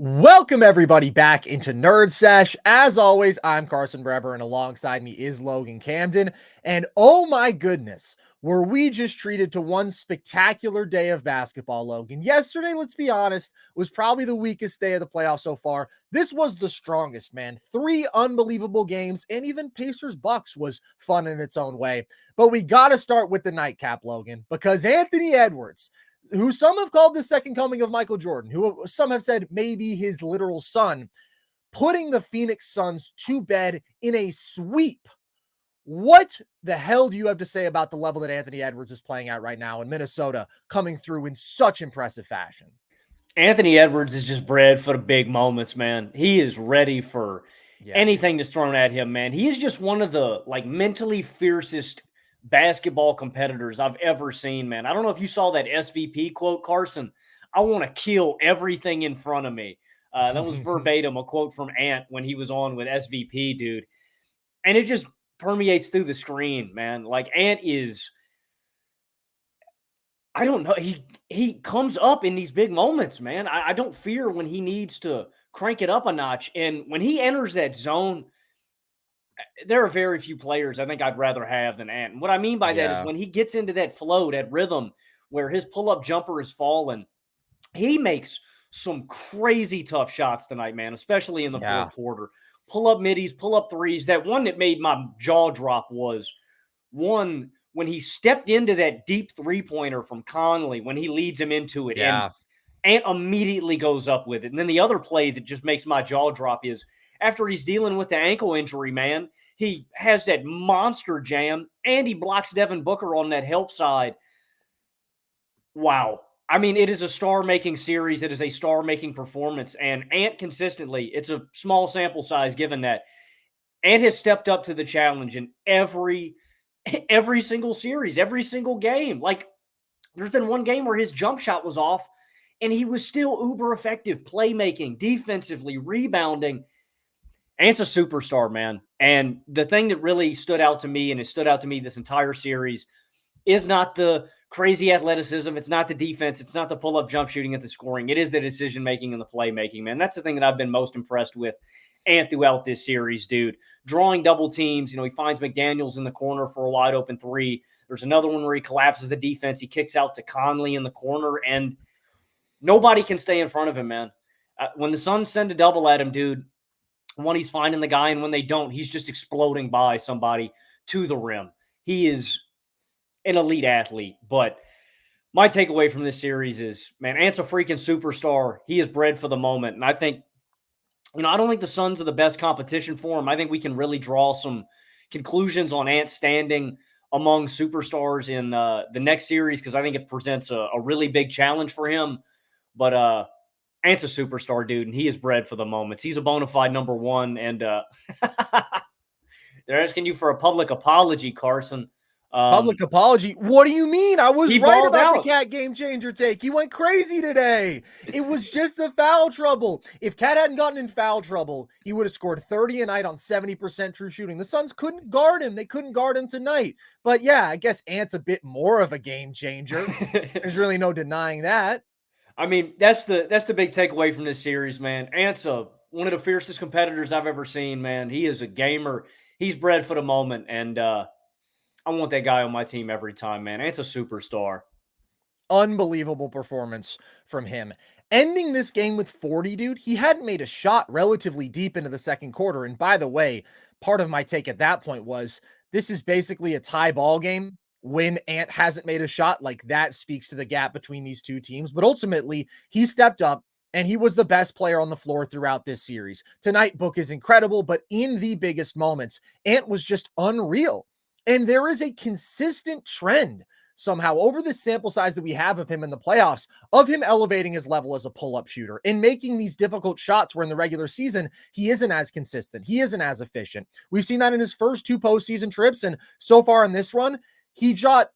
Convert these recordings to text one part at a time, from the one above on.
Welcome everybody back into NerdSesh. As always, I'm Carson Breber and alongside me is Logan Camden. And oh my goodness, were we just treated to one spectacular day of basketball, Logan. Yesterday, let's be honest, was probably the weakest day of the playoffs so far. This was the strongest, man. 3 unbelievable games, and even Pacers Bucks was fun in its own way. But we got to start with the nightcap, Logan, because Anthony Edwards, who some have called the second coming of Michael Jordan, who some have said maybe his literal son, putting the Phoenix Suns to bed in a sweep. What the hell do you have to say about the level that Anthony Edwards is playing at right now in Minnesota, coming through in such impressive fashion? Anthony Edwards is just bred for the big moments, man. He is ready for anything that's thrown at him, man. He is just one of the mentally fiercest basketball competitors I've ever seen, man. I don't know if you saw that SVP quote, Carson. I want to kill everything in front of me. That was verbatim a quote from Ant when he was on with SVP, dude. And it just permeates through the screen, man. Like Ant is, I don't know. He comes up in these big moments, man. I don't fear when he needs to crank it up a notch. And when he enters that zone, there are very few players I think I'd rather have than Ant. And what I mean by that is when he gets into that flow, that rhythm where his pull-up jumper is falling, he makes some crazy tough shots tonight, man, especially in the fourth quarter. Pull-up middies, pull-up threes. That one that made my jaw drop was one when he stepped into that deep three-pointer from Conley when he leads him into it. And Ant immediately goes up with it. And then the other play that just makes my jaw drop is after he's dealing with the ankle injury, man, he has that monster jam and he blocks Devin Booker on that help side. Wow. I mean, it is a star-making series. It is a star-making performance. And Ant consistently, it's a small sample size given that, Ant has stepped up to the challenge in every single series, every single game. Like, there's been one game where his jump shot was off, and he was still uber effective, playmaking, defensively, rebounding. Ant's a superstar, man. And the thing that really stood out to me, and it stood out to me this entire series, is not the crazy athleticism. It's not the defense. It's not the pull-up jump shooting at the scoring. It is the decision-making and the playmaking, man. That's the thing that I've been most impressed with Ant throughout this series, dude. Drawing double teams. You know, he finds McDaniels in the corner for a wide open three. There's another one where he collapses the defense. He kicks out to Conley in the corner, and nobody can stay in front of him, man. When the Suns send a double at him, dude, when he's finding the guy, and when they don't, he's just exploding by somebody to the rim. He is an elite athlete. But my takeaway from this series is, man, Ant's a freaking superstar. He is bred for the moment. And I think, you know, I don't think the Suns are the best competition for him. I think we can really draw some conclusions on Ant standing among superstars in the next series because I think it presents a really big challenge for him. But Ant's a superstar, dude, and he is bred for the moments. He's a bona fide number one, and they're asking you for a public apology, Carson. Public apology? What do you mean? I was right about the Cat game changer take. He went crazy today. It was just the foul trouble. If Cat hadn't gotten in foul trouble, he would have scored 30 a night on 70% true shooting. The Suns couldn't guard him. They couldn't guard him tonight. But yeah, I guess Ant's a bit more of a game changer. There's really no denying that. I mean, that's the big takeaway from this series, man. Ant's one of the fiercest competitors I've ever seen, man. He is a gamer. He's bred for the moment, and I want that guy on my team every time, man. Ant's a superstar. Unbelievable performance from him. Ending this game with 40, dude. He hadn't made a shot relatively deep into the second quarter. And by the way, part of my take at that point was this is basically a tie ball game. When Ant hasn't made a shot, like that speaks to the gap between these two teams. But ultimately, he stepped up and he was the best player on the floor throughout this series. Tonight, Book is incredible, but in the biggest moments, Ant was just unreal. And there is a consistent trend somehow over the sample size that we have of him in the playoffs of him elevating his level as a pull-up shooter and making these difficult shots where in the regular season, he isn't as consistent. He isn't as efficient. We've seen that in his first 2 postseason trips. And so far in this run, he shot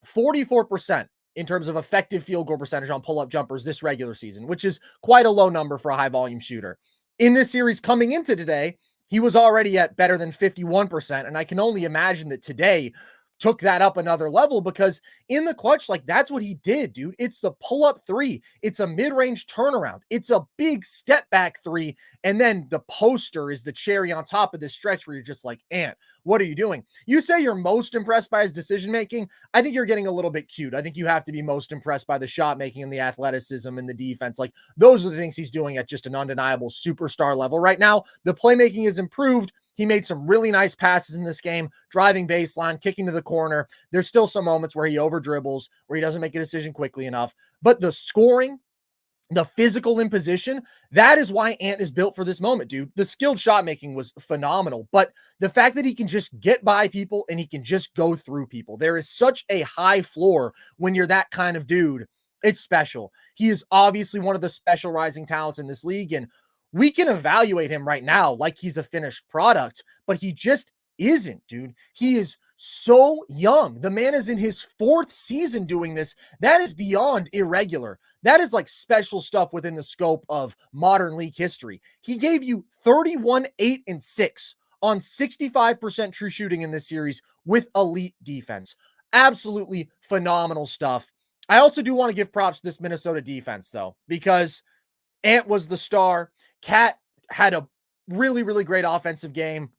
44% in terms of effective field goal percentage on pull-up jumpers this regular season, which is quite a low number for a high-volume shooter. In this series coming into today, he was already at better than 51%, and I can only imagine that today took that up another level, because in the clutch, like, that's what he did, dude. It's the pull-up three. It's a mid-range turnaround. It's a big step back three. And then the poster is the cherry on top of this stretch where you're just like, Ant, what are you doing? You say you're most impressed by his decision-making. I think you're getting a little bit cute. I think you have to be most impressed by the shot making and the athleticism and the defense. Like, those are the things he's doing at just an undeniable superstar level right now. The playmaking is improved. He made some really nice passes in this game, driving baseline, kicking to the corner. There's still some moments where he over dribbles, where he doesn't make a decision quickly enough. But the scoring, the physical imposition, that is why Ant is built for this moment, dude. The skilled shot making was phenomenal, but the fact that he can just get by people and he can just go through people, there is such a high floor when you're that kind of dude. It's special. He is obviously one of the special rising talents in this league, and we can evaluate him right now like he's a finished product, but he just isn't, dude. He is so young. The man is in his 4th season doing this. That is beyond irregular. That is like special stuff within the scope of modern league history. He gave you 31, 8, and 6 on 65% true shooting in this series with elite defense. Absolutely phenomenal stuff. I also do want to give props to this Minnesota defense, though, because Ant was the star. Cat had a really, really great offensive game.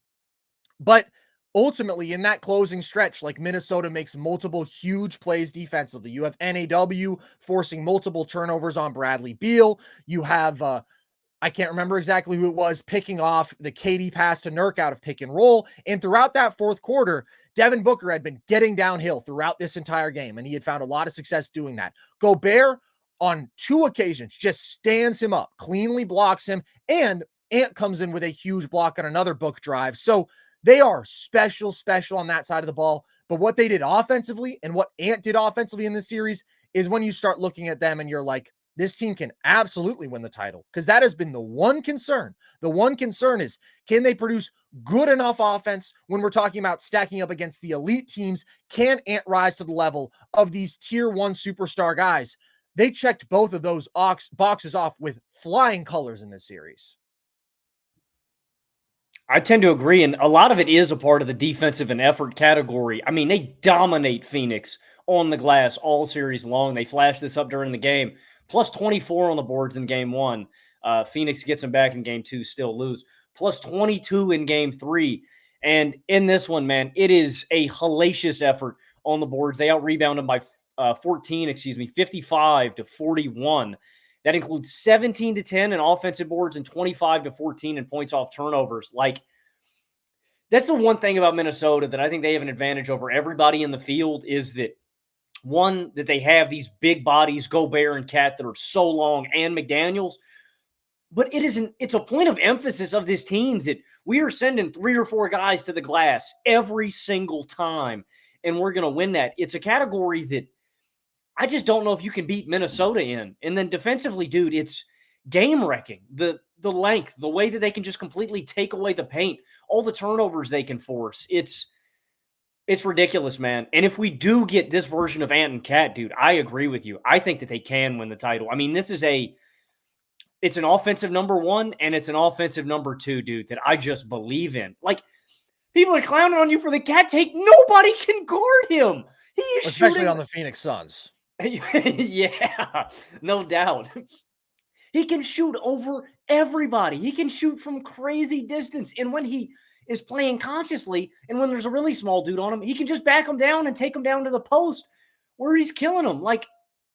But ultimately, in that closing stretch, like, Minnesota makes multiple huge plays defensively. You have NAW forcing multiple turnovers on Bradley Beal. You have, I can't remember exactly who it was, picking off the KD pass to Nurk out of pick and roll. And throughout that 4th quarter, Devin Booker had been getting downhill throughout this entire game, and he had found a lot of success doing that. Gobert, on 2 occasions, just stands him up, cleanly blocks him, and Ant comes in with a huge block on another Book drive. So they are special on that side of the ball. But what they did offensively and what Ant did offensively in this series is when you start looking at them and you're like, this team can absolutely win the title, because that has been the one concern. The one concern is, can they produce good enough offense when we're talking about stacking up against the elite teams? Can Ant rise to the level of these tier 1 superstar guys? They checked both of those boxes off with flying colors in this series. I tend to agree, and a lot of it is a part of the defensive and effort category. I mean, they dominate Phoenix on the glass all series long. They flashed this up during the game. Plus 24 on the boards in game 1. Phoenix gets them back in game 2, still lose. Plus 22 in game 3. And in this one, man, it is a hellacious effort on the boards. They out-rebound them by 55 to 41. That includes 17 to 10 in offensive boards and 25 to 14 in points off turnovers. Like, that's the one thing about Minnesota that I think they have an advantage over everybody in the field, is that, one, that they have these big bodies, Gobert and Cat, that are so long, and McDaniels. But it's a point of emphasis of this team that we are sending 3 or 4 guys to the glass every single time, and we're going to win that. It's a category that I just don't know if you can beat Minnesota in. And then defensively, dude, it's game-wrecking. The length, the way that they can just completely take away the paint, all the turnovers they can force. It's ridiculous, man. And if we do get this version of Ant and Cat, dude, I agree with you. I think that they can win the title. I mean, it's an offensive number 1 and it's an offensive number 2, dude, that I just believe in. Like, people are clowning on you for the Cat take. Nobody can guard him. He is especially on the Phoenix Suns. Yeah, no doubt. He can shoot over everybody. He can shoot from crazy distance. And when he is playing consciously, and when there's a really small dude on him, he can just back him down and take him down to the post where he's killing him. Like,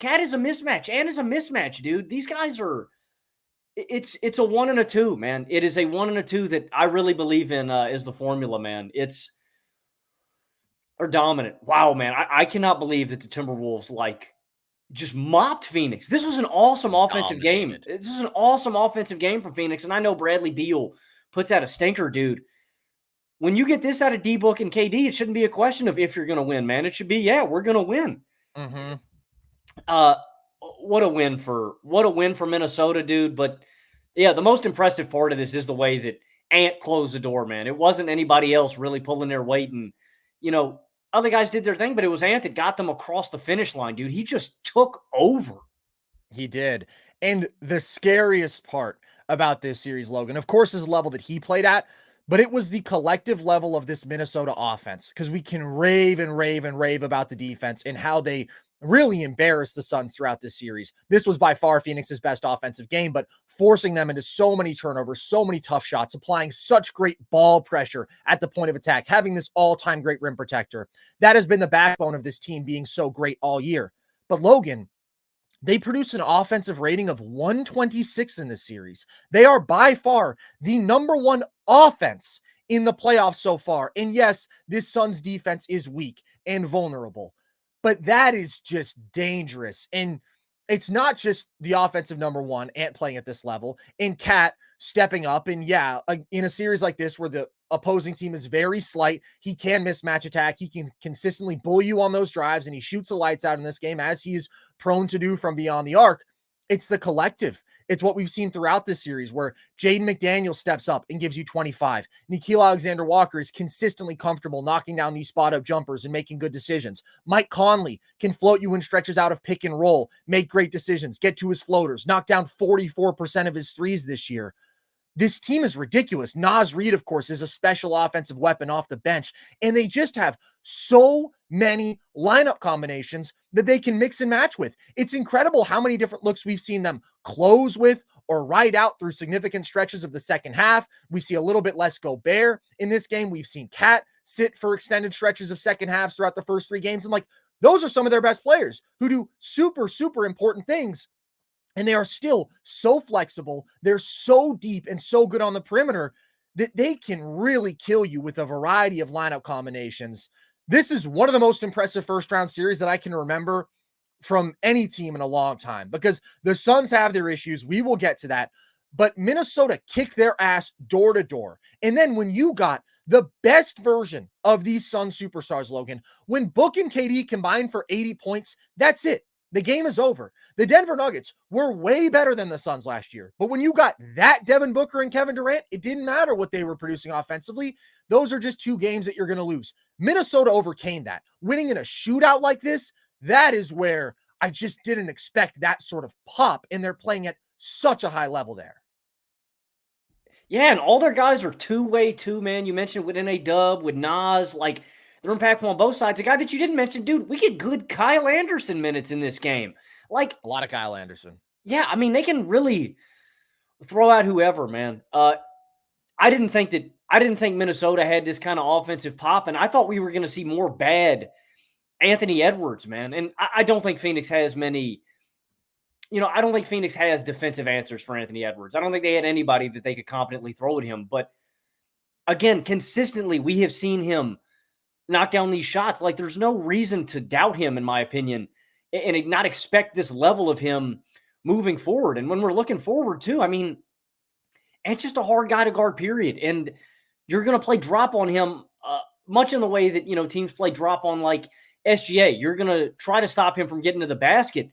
Cat is a mismatch. Ant is a mismatch, dude. These guys are – it's a 1 and a 2, man. It is a 1 and a 2 that I really believe in is the formula, man. Are dominant. Wow, man. I cannot believe that the Timberwolves, like, just mopped Phoenix. This was an awesome offensive game. This is an awesome offensive game from Phoenix, and I know Bradley Beal puts out a stinker, dude. When you get this out of D-Book and KD, it shouldn't be a question of if you're going to win, man. It should be, yeah, we're going to win. Mm-hmm. What a win for Minnesota, dude. But, yeah, the most impressive part of this is the way that Ant closed the door, man. It wasn't anybody else really pulling their weight, and, other guys did their thing, but it was Ant that got them across the finish line, dude. He just took over. He did. And the scariest part about this series, Logan, of course, is the level that he played at. but it was the collective level of this Minnesota offense, because we can rave and rave and rave about the defense and how they really embarrassed the Suns throughout this series. This was by far Phoenix's best offensive game, but forcing them into so many turnovers, so many tough shots, applying such great ball pressure at the point of attack, having this all-time great rim protector. That has been the backbone of this team being so great all year. But Logan, they produced an offensive rating of 126 in this series. They are by far the number one offense in the playoffs so far. And yes, this Suns defense is weak and vulnerable, but that is just dangerous. And it's not just the offensive number one, Ant playing at this level, and Cat stepping up. And yeah, in a series like this where the opposing team is very slight, he can mismatch attack. He can consistently bully you on those drives, and he shoots the lights out in this game, as he is prone to do from beyond the arc. It's the collective. It's what we've seen throughout this series, where Jaden McDaniel steps up and gives you 25. Nickeil Alexander-Walker is consistently comfortable knocking down these spot-up jumpers and making good decisions. Mike Conley can float you in stretches out of pick and roll, make great decisions, get to his floaters, knock down 44% of his threes this year. This team is ridiculous. Naz Reid, of course, is a special offensive weapon off the bench, and they just have so many lineup combinations that they can mix and match with. It's incredible how many different looks we've seen them close with or ride out through significant stretches of the second half. We see a little bit less Gobert in this game. We've seen Cat sit for extended stretches of second halves throughout the first three games. And like, those are some of their best players who do super, super important things. And they are still so flexible. They're so deep and so good on the perimeter that they can really kill you with a variety of lineup combinations. This is one of the most impressive first-round series that I can remember from any team in a long time, because the Suns have their issues. We will get to that. But Minnesota kicked their ass door to door. And then when you got the best version of these Suns superstars, Logan, when Book and KD combined for 80 points, that's it. The game is over. The Denver Nuggets were way better than the Suns last year. But when you got that Devin Booker and Kevin Durant, it didn't matter what they were producing offensively. Those are just two games that you're going to lose. Minnesota overcame that. Winning in a shootout like this, that is where I just didn't expect that sort of pop, and they're playing at such a high level there. Yeah, and all their guys are two-way too, man. You mentioned with NA-Dub, with Nas, like, they're impactful on both sides. A guy that you didn't mention, dude, we get good Kyle Anderson minutes in this game. Like, a lot of Kyle Anderson. Yeah, I mean, they can really throw out whoever, man. I didn't think Minnesota had this kind of offensive pop, and I thought we were going to see more bad Anthony Edwards, man. And I don't think Phoenix has many, I don't think Phoenix has defensive answers for Anthony Edwards. I don't think they had anybody that they could competently throw at him. But again, consistently, we have seen him knock down these shots. Like, there's no reason to doubt him, in my opinion, and not expect this level of him moving forward. And when we're looking forward too, I mean, it's just a hard guy to guard, period. And you're going to play drop on him much in the way that, teams play drop on like SGA. You're going to try to stop him from getting to the basket.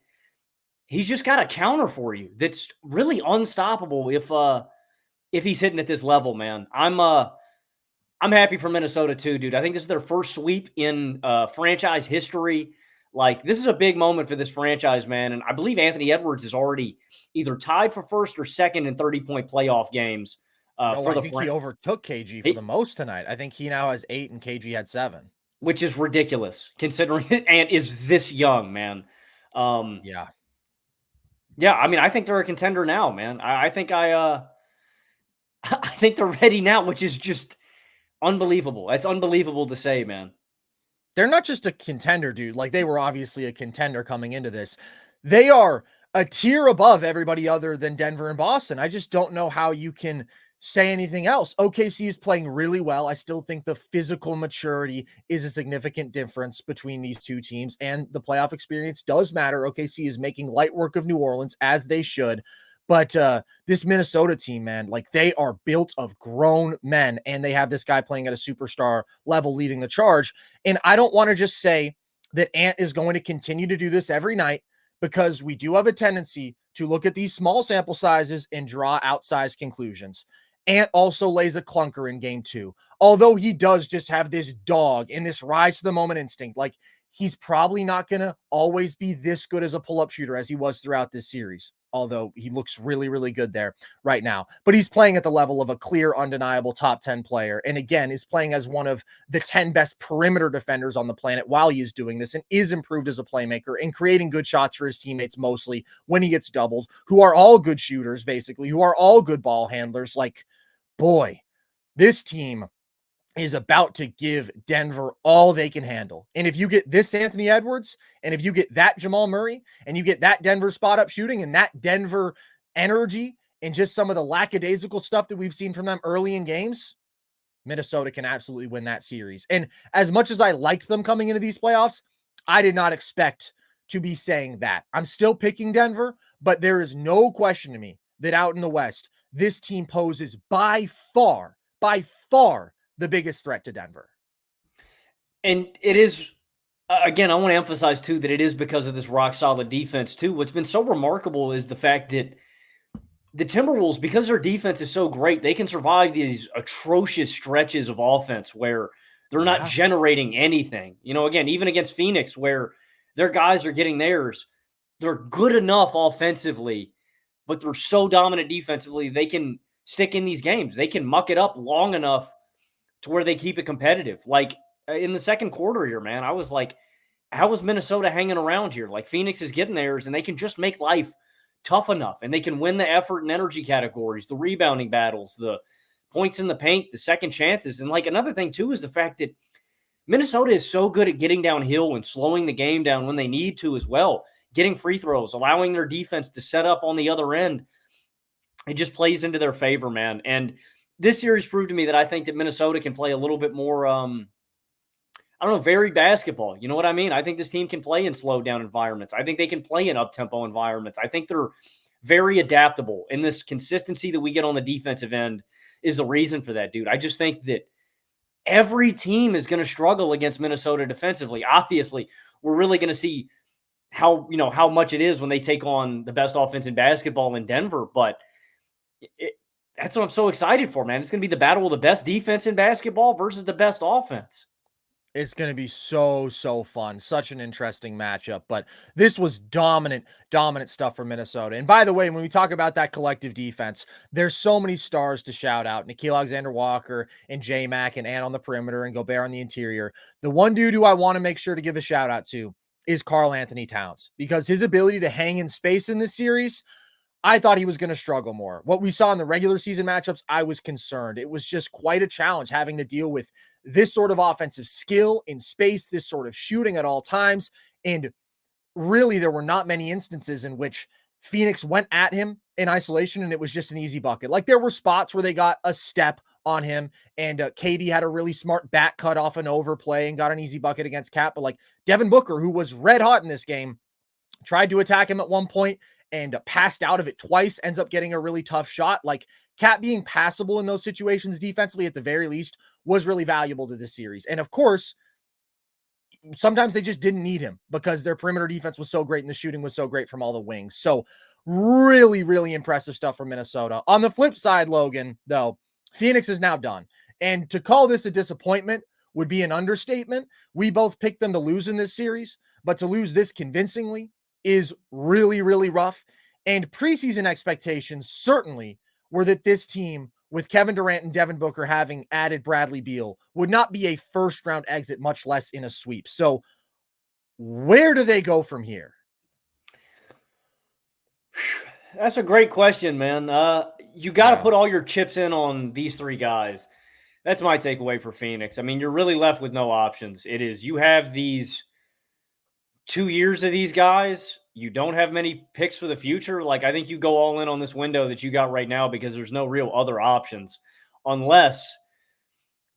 He's just got a counter for you that's really unstoppable if he's hitting at this level, man. I'm happy for Minnesota too, dude. I think this is their first sweep in franchise history. Like, this is a big moment for this franchise, man. And I believe Anthony Edwards is already either tied for first or second in 30-point playoff games. I think he overtook KG for the most tonight. I think he now has 8 and KG had 7. Which is ridiculous, considering Ant is this young, man. Yeah. Yeah, I mean, I think they're a contender now, man. I think I think they're ready now, which is just unbelievable. That's unbelievable to say, man. They're not just a contender, dude. Like, they were obviously a contender coming into this. They are a tier above everybody other than Denver and Boston. I just don't know how you can say anything else. OKC is playing really well. I still think the physical maturity is a significant difference between these two teams, and the playoff experience does matter. OKC is making light work of New Orleans, as they should. But this Minnesota team, man, like, they are built of grown men, and they have this guy playing at a superstar level leading the charge. And I don't want to just say that Ant is going to continue to do this every night, because we do have a tendency to look at these small sample sizes and draw outsized conclusions. Ant also lays a clunker in game 2. Although he does just have this dog and this rise to the moment instinct, like, he's probably not going to always be this good as a pull-up shooter as he was throughout this series. although he looks really, really good there right now. But he's playing at the level of a clear, undeniable top 10 player. And again, is playing as one of the 10 best perimeter defenders on the planet while he is doing this, and is improved as a playmaker and creating good shots for his teammates mostly when he gets doubled, who are all good shooters, basically, who are all good ball handlers. Like, boy, this team is about to give Denver all they can handle. And if you get this Anthony Edwards, and if you get that Jamal Murray, and you get that Denver spot up shooting and that Denver energy and just some of the lackadaisical stuff that we've seen from them early in games, Minnesota can absolutely win that series. And as much as I liked them coming into these playoffs, I did not expect to be saying that. I'm still picking Denver, but there is no question to me that out in the West, this team poses by far, the biggest threat to Denver. And it is, again, I want to emphasize too that it is because of this rock solid defense too. What's been so remarkable is the fact that the Timberwolves, because their defense is so great, they can survive these atrocious stretches of offense where they're not generating anything. You know, again, even against Phoenix, where their guys are getting theirs, they're good enough offensively, but they're so dominant defensively, they can stick in these games. They can muck it up long enough to where they keep it competitive. Like in the second quarter here, man, I was like, how is Minnesota hanging around here? Like Phoenix is getting theirs, and they can just make life tough enough, and they can win the effort and energy categories, the rebounding battles, the points in the paint, the second chances. And like another thing too is the fact that Minnesota is so good at getting downhill and slowing the game down when they need to as well, getting free throws, allowing their defense to set up on the other end. It just plays into their favor, man. And this series proved to me that I think that Minnesota can play a little bit more, varied basketball. You know what I mean? I think this team can play in slowed down environments. I think they can play in up-tempo environments. I think they're very adaptable. And this consistency that we get on the defensive end is the reason for that, dude. I just think that every team is going to struggle against Minnesota defensively. Obviously, we're really going to see how much it is when they take on the best offense in basketball in Denver. But that's what I'm so excited for, man. It's going to be the battle of the best defense in basketball versus the best offense. It's going to be so fun. Such an interesting matchup. But this was dominant stuff for Minnesota. And by the way, when we talk about that collective defense, there's so many stars to shout out. Nickeil Alexander-Walker and J-Mac and Ant on the perimeter and Gobert on the interior. The one dude who I want to make sure to give a shout out to is Karl-Anthony Towns, because his ability to hang in space in this series, I thought he was going to struggle more. What we saw in the regular season matchups, I was concerned. It was just quite a challenge having to deal with this sort of offensive skill in space, this sort of shooting at all times. And really, there were not many instances in which Phoenix went at him in isolation and it was just an easy bucket. Like there were spots where they got a step on him, and KD had a really smart back cut off an overplay and got an easy bucket against Cat. But like Devin Booker, who was red hot in this game, tried to attack him at one point and passed out of it twice, ends up getting a really tough shot. Like Cat being passable in those situations defensively at the very least was really valuable to this series. And of course, sometimes they just didn't need him because their perimeter defense was so great and the shooting was so great from all the wings. So really impressive stuff from Minnesota. On the flip side, Logan, though, Phoenix is now done. And to call this a disappointment would be an understatement. We both picked them to lose in this series, but to lose this convincingly is really rough. And preseason expectations certainly were that this team, with Kevin Durant and Devin Booker having added Bradley Beal, would not be a first-round exit, much less in a sweep. So where do they go from here? That's a great question, man. You got to put all your chips in on these three guys. That's my takeaway for Phoenix. I mean, you're really left with no options. It is, you have these 2 years of these guys. You don't have many picks for the future. Like, I think you go all in on this window that you got right now because there's no real other options unless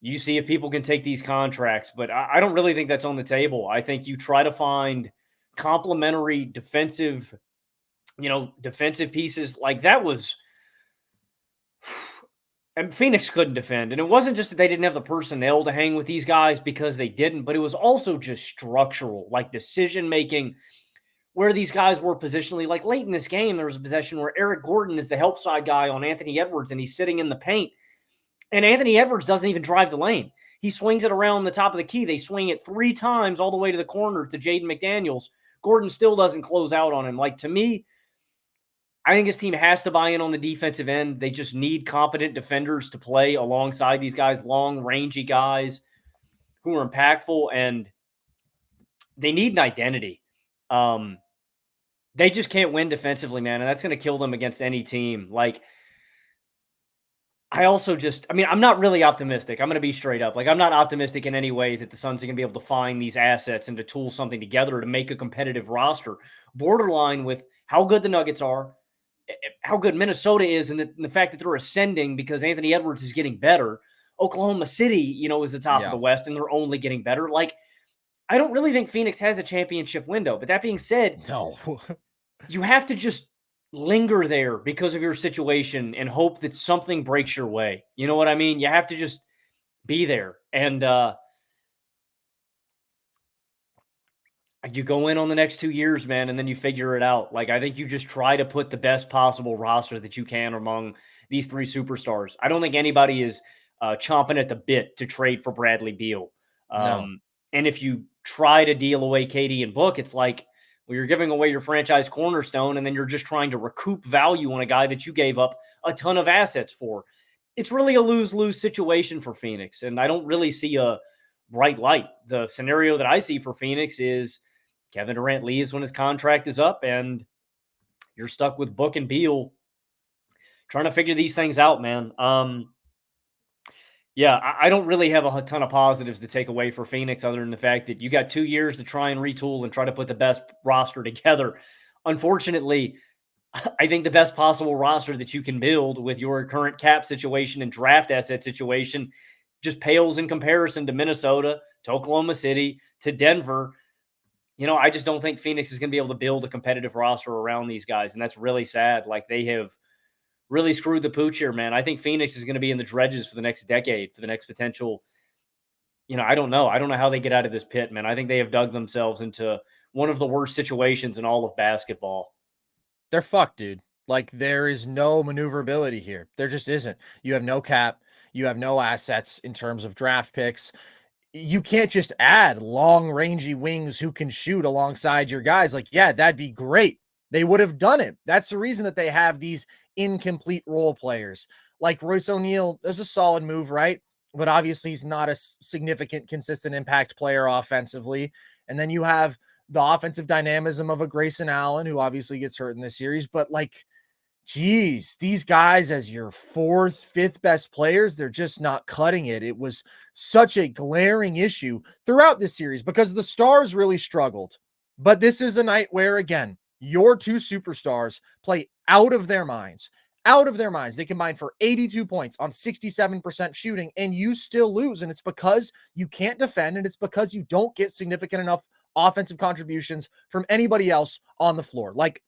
you see if people can take these contracts. But I don't really think that's on the table. I think you try to find complementary defensive pieces. Like that was, and Phoenix couldn't defend. And it wasn't just that they didn't have the personnel to hang with these guys because they didn't, but it was also just structural, like decision-making, where these guys were positionally. Like late in this game, there was a possession where Eric Gordon is the help side guy on Anthony Edwards, and he's sitting in the paint. And Anthony Edwards doesn't even drive the lane. He swings it around the top of the key. They swing it 3 times all the way to the corner to Jaden McDaniels. Gordon still doesn't close out on him. Like, to me, I think his team has to buy in on the defensive end. They just need competent defenders to play alongside these guys, long, rangy guys who are impactful, and they need an identity. They just can't win defensively, man, and that's going to kill them against any team. Like, I'm not really optimistic. I'm going to be straight up. Like, I'm not optimistic in any way that the Suns are going to be able to find these assets and to tool something together to make a competitive roster. Borderline with how good the Nuggets are, how good Minnesota is, and the fact that they're ascending because Anthony Edwards is getting better. Oklahoma City, is the top of the West, and they're only getting better. Like, I don't really think Phoenix has a championship window. But that being said, No. you have to just linger there because of your situation and hope that something breaks your way. You know what I mean? You have to just be there. And you go in on the next 2 years, man, and then you figure it out. Like, I think you just try to put the best possible roster that you can among these three superstars. I don't think anybody is chomping at the bit to trade for Bradley Beal. No. And if you try to deal away KD and Book, it's like, well, you're giving away your franchise cornerstone, and then you're just trying to recoup value on a guy that you gave up a ton of assets for. It's really a lose-lose situation for Phoenix, and I don't really see a bright light. The scenario that I see for Phoenix is Kevin Durant leaves when his contract is up, and you're stuck with Book and Beal trying to figure these things out, man. Yeah, I don't really have a ton of positives to take away for Phoenix other than the fact that you got 2 years to try and retool and try to put the best roster together. Unfortunately, I think the best possible roster that you can build with your current cap situation and draft asset situation just pales in comparison to Minnesota, to Oklahoma City, to Denver. I just don't think Phoenix is going to be able to build a competitive roster around these guys, and that's really sad. Like, they have really screwed the pooch here, man. I think Phoenix is going to be in the dredges for the next decade, for the next potential. I don't know. I don't know how they get out of this pit, man. I think they have dug themselves into one of the worst situations in all of basketball. They're fucked, dude. Like, there is no maneuverability here. There just isn't. You have no cap. You have no assets in terms of draft picks. You can't just add long, rangy wings who can shoot alongside your guys. Like, yeah, that'd be great. They would have done it. That's the reason that they have these incomplete role players. Like Royce O'Neal, there's a solid move, right? But obviously he's not a significant, consistent impact player offensively. And then you have the offensive dynamism of a Grayson Allen, who obviously gets hurt in this series. But like, geez, these guys as your fourth, fifth best players, they're just not cutting it. It was such a glaring issue throughout this series because the stars really struggled. But this is a night where, again, your two superstars play out of their minds. Out of their minds. They combine for 82 points on 67% shooting, and you still lose. And it's because you can't defend, and it's because you don't get significant enough offensive contributions from anybody else on the floor. Like,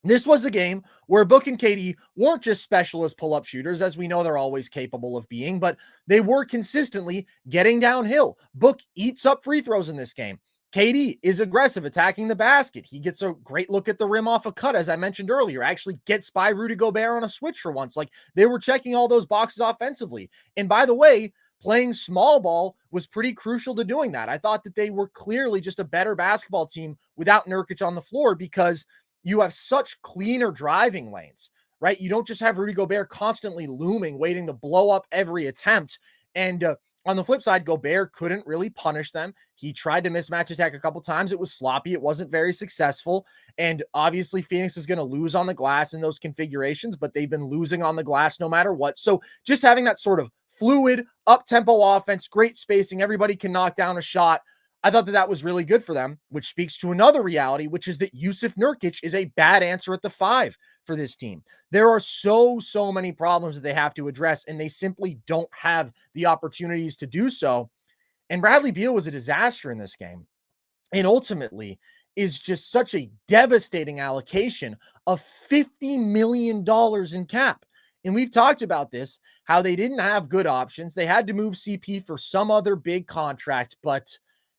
this was a game where Book and KD weren't just specialist pull-up shooters, as we know they're always capable of being, but they were consistently getting downhill. Book eats up free throws in this game. KD is aggressive, attacking the basket. He gets a great look at the rim off a cut, as I mentioned earlier, actually gets by Rudy Gobert on a switch for once. Like, they were checking all those boxes offensively. And by the way, playing small ball was pretty crucial to doing that. I thought that they were clearly just a better basketball team without Nurkic on the floor because you have such cleaner driving lanes, right? You don't just have Rudy Gobert constantly looming, waiting to blow up every attempt. And on the flip side, Gobert couldn't really punish them. He tried to mismatch attack a couple times. It was sloppy. It wasn't very successful. And obviously, Phoenix is going to lose on the glass in those configurations, but they've been losing on the glass no matter what. So just having that sort of fluid, up-tempo offense, great spacing, everybody can knock down a shot. I thought that was really good for them, which speaks to another reality, which is that Yusuf Nurkic is a bad answer at the 5 for this team. There are so many problems that they have to address, and they simply don't have the opportunities to do so. And Bradley Beal was a disaster in this game, and ultimately is just such a devastating allocation of $50 million in cap. And we've talked about this, how they didn't have good options. They had to move CP for some other big contract, but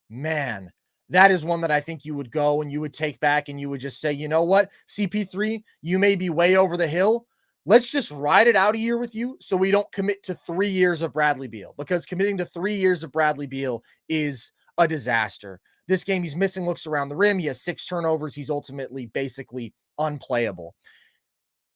man, that is one that I think you would go and you would take back and you would just say, you know what, CP3, you may be way over the hill. Let's just ride it out a year with you so we don't commit to 3 years of Bradley Beal, because committing to 3 years of Bradley Beal is a disaster. This game, he's missing looks around the rim. He has 6 turnovers. He's ultimately basically unplayable.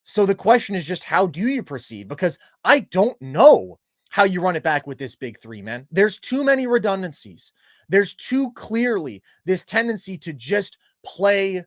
So the question is just, how do you proceed? Because I don't know how you run it back with this big three, man. There's too many redundancies. There's too clearly this tendency to just play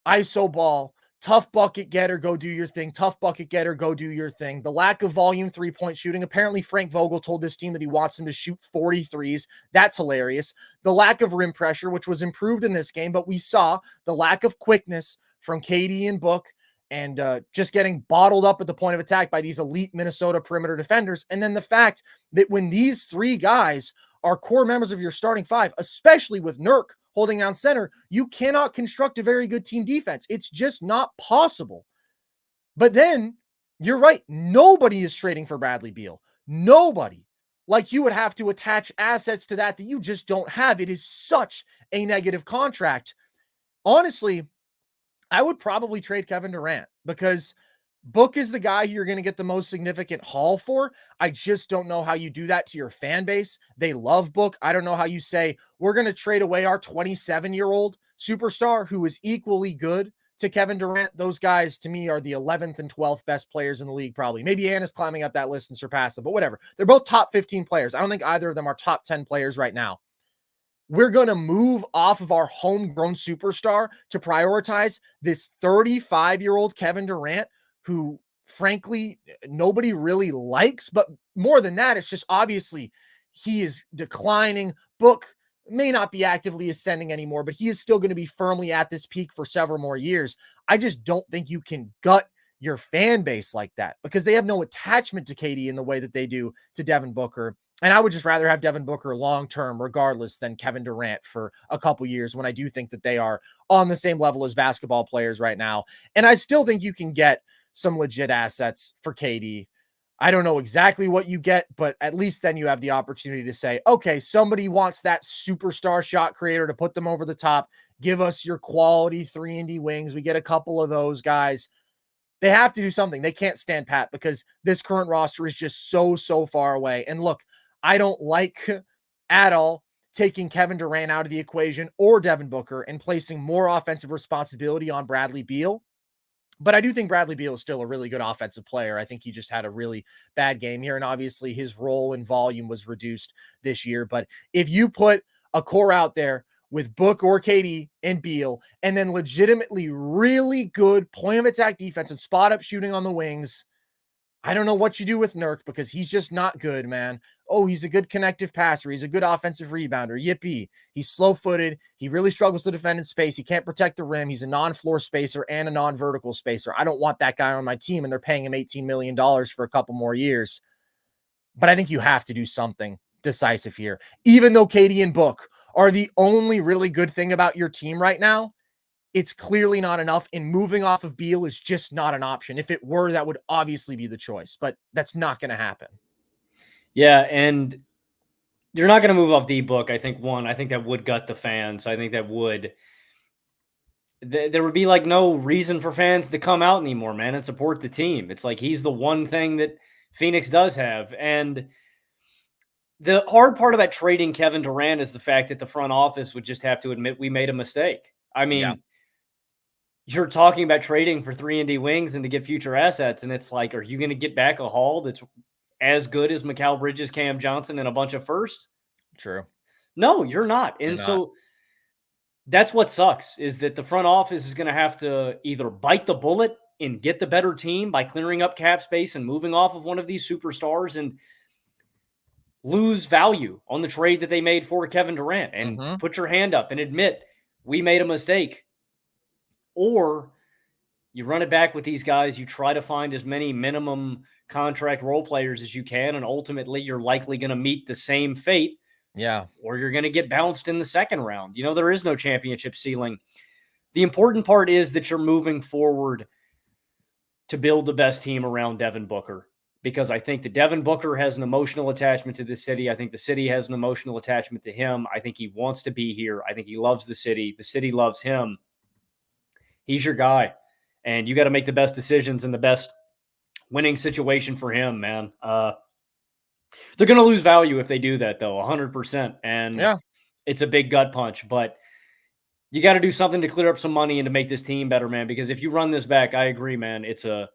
ISO ball, tough bucket getter, go do your thing, tough bucket getter, go do your thing. The lack of volume 3-point shooting. Apparently, Frank Vogel told this team that he wants them to shoot 43s. That's hilarious. The lack of rim pressure, which was improved in this game, but we saw the lack of quickness from KD and Book, and just getting bottled up at the point of attack by these elite Minnesota perimeter defenders. And then the fact that when these three guys are core members of your starting five, especially with Nurk holding down center, you cannot construct a very good team defense. It's just not possible. But then you're right. Nobody is trading for Bradley Beal. Nobody. Like, you would have to attach assets to that you just don't have. It is such a negative contract. Honestly, I would probably trade Kevin Durant, because Book is the guy you're going to get the most significant haul for. I just don't know how you do that to your fan base. They love Book. I don't know how you say, we're going to trade away our 27-year-old superstar who is equally good to Kevin Durant. Those guys, to me, are the 11th and 12th best players in the league, probably. Maybe Anna's climbing up that list and surpass them, but whatever. They're both top 15 players. I don't think either of them are top 10 players right now. We're going to move off of our homegrown superstar to prioritize this 35-year-old Kevin Durant, who, frankly, nobody really likes. But more than that, it's just obviously he is declining. Book may not be actively ascending anymore, but he is still going to be firmly at this peak for several more years. I just don't think you can gut your fan base like that, because they have no attachment to KD in the way that they do to Devin Booker. And I would just rather have Devin Booker long-term regardless than Kevin Durant for a couple years, when I do think that they are on the same level as basketball players right now. And I still think you can get some legit assets for KD. I don't know exactly what you get, but at least then you have the opportunity to say, okay, somebody wants that superstar shot creator to put them over the top. Give us your quality 3-and-D wings. We get a couple of those guys. They have to do something. They can't stand pat, because this current roster is just so far away. And look, I don't like at all taking Kevin Durant out of the equation or Devin Booker and placing more offensive responsibility on Bradley Beal. But I do think Bradley Beal is still a really good offensive player. I think he just had a really bad game here. And obviously his role and volume was reduced this year. But if you put a core out there with Book or KD and Beal, and then legitimately really good point of attack defense and spot up shooting on the wings, I don't know what you do with Nurk, because he's just not good, man. Oh, he's a good connective passer. He's a good offensive rebounder. Yippee. He's slow-footed. He really struggles to defend in space. He can't protect the rim. He's a non-floor spacer and a non-vertical spacer. I don't want that guy on my team, and they're paying him $18 million for a couple more years. But I think you have to do something decisive here. Even though KD and Book are the only really good thing about your team right now, it's clearly not enough, and moving off of Beal is just not an option. If it were, that would obviously be the choice, but that's not going to happen. Yeah, and you're not going to move off D-Book. I think that would gut the fans. I think that would there would be like no reason for fans to come out anymore, man, and support the team. It's like he's the one thing that Phoenix does have. And the hard part about trading Kevin Durant is the fact that the front office would just have to admit we made a mistake. I mean, you're talking about trading for 3-and-D wings and to get future assets, and it's like, are you going to get back a haul that's as good as Mikal Bridges, Cam Johnson, and a bunch of firsts? True. No, you're not. And so that's what sucks, is that the front office is going to have to either bite the bullet and get the better team by clearing up cap space and moving off of one of these superstars and lose value on the trade that they made for Kevin Durant and put your hand up and admit we made a mistake. Or you run it back with these guys. You try to find as many minimum contract role players as you can, and ultimately you're likely going to meet the same fate. Yeah. Or you're going to get bounced in the second round. You know, there is no championship ceiling. The important part is that you're moving forward to build the best team around Devin Booker, because I think that Devin Booker has an emotional attachment to the city. I think the city has an emotional attachment to him. I think he wants to be here. I think he loves the city. The city loves him. He's your guy, and you got to make the best decisions in the best winning situation for him, man. They're going to lose value if they do that, though, 100%. And it's a big gut punch, but you got to do something to clear up some money and to make this team better, man, because if you run this back, I agree, man, it's a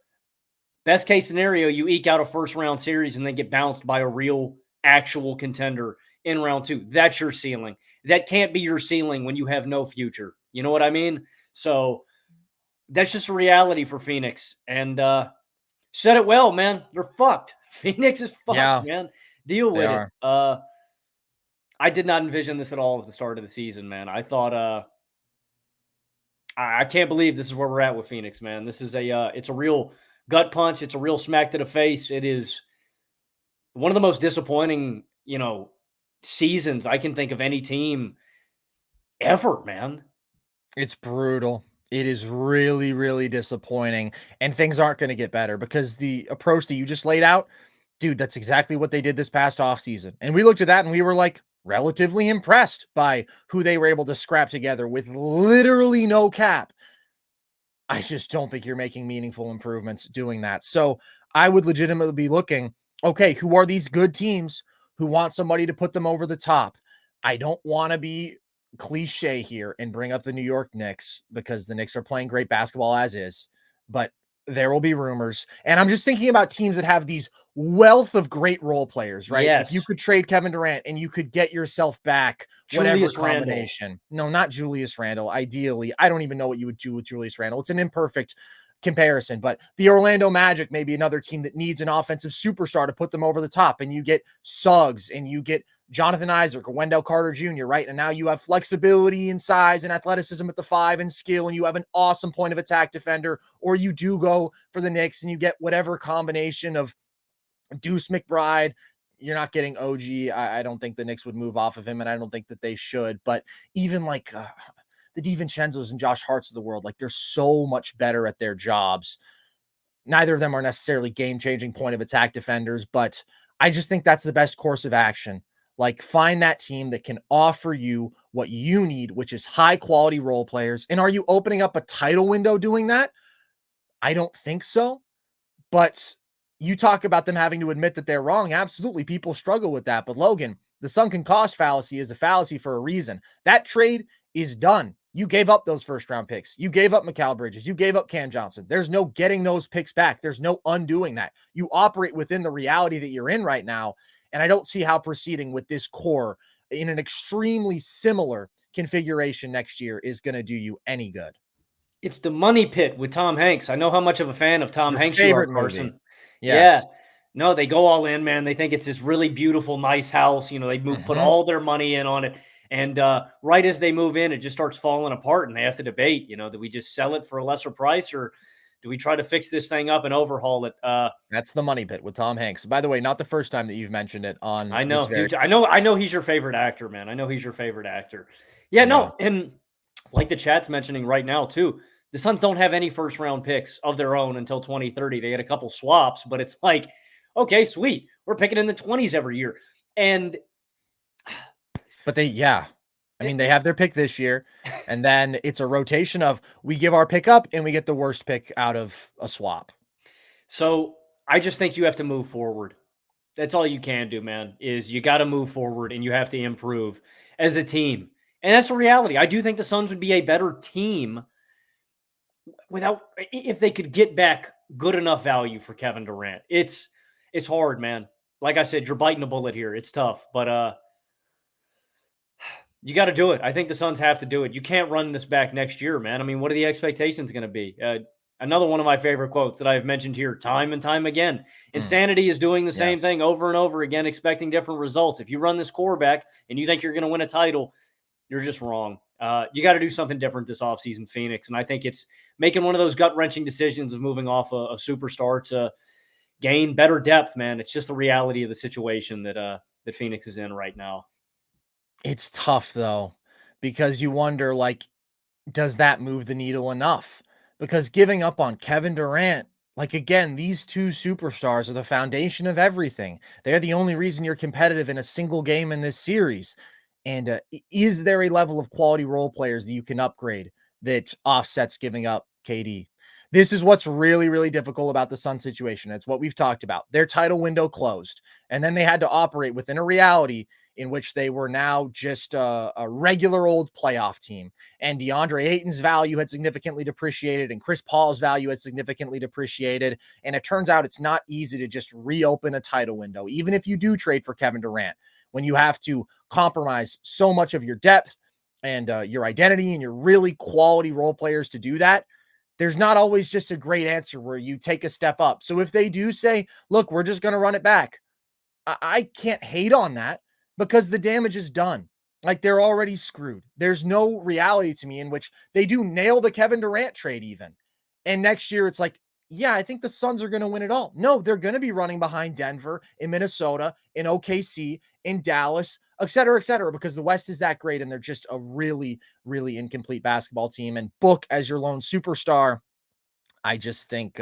Best case scenario, you eke out a first round series and then get bounced by a real, actual contender in round 2. That's your ceiling. That can't be your ceiling when you have no future. You know what I mean? So that's just a reality for Phoenix. And said it well, man. They're fucked. Phoenix is fucked, Yeah, man. Deal they with are. it. I did not envision this at all at the start of the season, man. I thought I can't believe this is where we're at with Phoenix, man. This is it's a real gut punch. It's a real smack to the face. It is one of the most disappointing, seasons I can think of any team ever, man. It's brutal. It is really, really disappointing. And things aren't going to get better because the approach that you just laid out, dude, that's exactly what they did this past offseason. And we looked at that and we were like relatively impressed by who they were able to scrap together with literally no cap. I just don't think you're making meaningful improvements doing that. So I would legitimately be looking, okay, who are these good teams who want somebody to put them over the top? I don't want to be cliche here and bring up the New York Knicks because the Knicks are playing great basketball as is, but there will be rumors. And I'm just thinking about teams that have these wealth of great role players, right? If you Yes. could trade Kevin Durant and you could get yourself back, whatever Julius Randle. combination. No, not Julius Randle. Ideally, I don't even know what you would do with Julius Randle. It's an imperfect comparison, but the Orlando Magic may be another team that needs an offensive superstar to put them over the top. And you get Suggs and you get Jonathan Isaac or Wendell Carter Jr., right? And now you have flexibility in size and athleticism at the 5 and skill, and you have an awesome point of attack defender, or you do go for the Knicks and you get whatever combination of Deuce McBride. You're not getting OG. I don't think the Knicks would move off of him, and I don't think that they should. But even like the DiVincenzo's and Josh Harts of the world, like they're so much better at their jobs. Neither of them are necessarily game-changing point of attack defenders, but I just think that's the best course of action. Like find that team that can offer you what you need, which is high-quality role players. And are you opening up a title window doing that? I don't think so. But you talk about them having to admit that they're wrong. Absolutely. People struggle with that. But Logan, the sunken cost fallacy is a fallacy for a reason. That trade is done. You gave up those first round picks. You gave up Mikal Bridges. You gave up Cam Johnson. There's no getting those picks back. There's no undoing that. You operate within the reality that you're in right now. And I don't see how proceeding with this core in an extremely similar configuration next year is going to do you any good. It's the Money Pit with Tom Hanks. I know how much of a fan of Tom Your Hanks you are, favorite Carson. movie. Yeah. Yes. No, they go all in, man. They think it's this really beautiful, nice house. They put all their money in on it. And right as they move in, it just starts falling apart. And they have to debate, do we just sell it for a lesser price or do we try to fix this thing up and overhaul it? That's the Money Pit with Tom Hanks. By the way, not the first time that you've mentioned it on I this know, very. dude. I know he's your favorite actor, man. I know he's your favorite actor. Yeah, no. And like the chat's mentioning right now, too, the Suns don't have any first round picks of their own until 2030. They had a couple swaps, but it's like, okay, sweet. We're picking in the 20s every year. But they have their pick this year, and then it's a rotation of we give our pick up and we get the worst pick out of a swap. So I just think you have to move forward. That's all you can do, man, is you got to move forward and you have to improve as a team. And that's the reality. I do think the Suns would be a better team if they could get back good enough value for Kevin Durant. It's hard, man. Like I said, you're biting a bullet here. It's tough, but you got to do it. I think the Suns have to do it. You can't run this back next year, man. I mean, what are the expectations going to be? Another one of my favorite quotes that I've mentioned here time and time again. Insanity is doing the same thing over and over again, expecting different results. If you run this core back and you think you're going to win a title, you're just wrong. You got to do something different this offseason, Phoenix. And I think it's making one of those gut-wrenching decisions of moving off a superstar to gain better depth, man. It's just the reality of the situation that Phoenix is in right now. It's tough, though, because you wonder, like, does that move the needle enough? Because giving up on Kevin Durant, like, again, these two superstars are the foundation of everything. They're the only reason you're competitive in a single game in this series. And is there a level of quality role players that you can upgrade that offsets giving up KD? This is what's really, really difficult about the Suns situation. It's what we've talked about. Their title window closed, and then they had to operate within a reality in which they were now just a regular old playoff team. And DeAndre Ayton's value had significantly depreciated, and Chris Paul's value had significantly depreciated. And it turns out it's not easy to just reopen a title window, even if you do trade for Kevin Durant, when you have to compromise so much of your depth and your identity and your really quality role players to do that. There's not always just a great answer where you take a step up. So if they do say, look, we're just going to run it back, I can't hate on that because the damage is done. Like, they're already screwed. There's no reality to me in which they do nail the Kevin Durant trade even. And next year it's like, yeah, I think the Suns are going to win it all. No, they're going to be running behind Denver, in Minnesota, in OKC, in Dallas, et cetera, because the West is that great and they're just a really, really incomplete basketball team. And Book as your lone superstar, I just think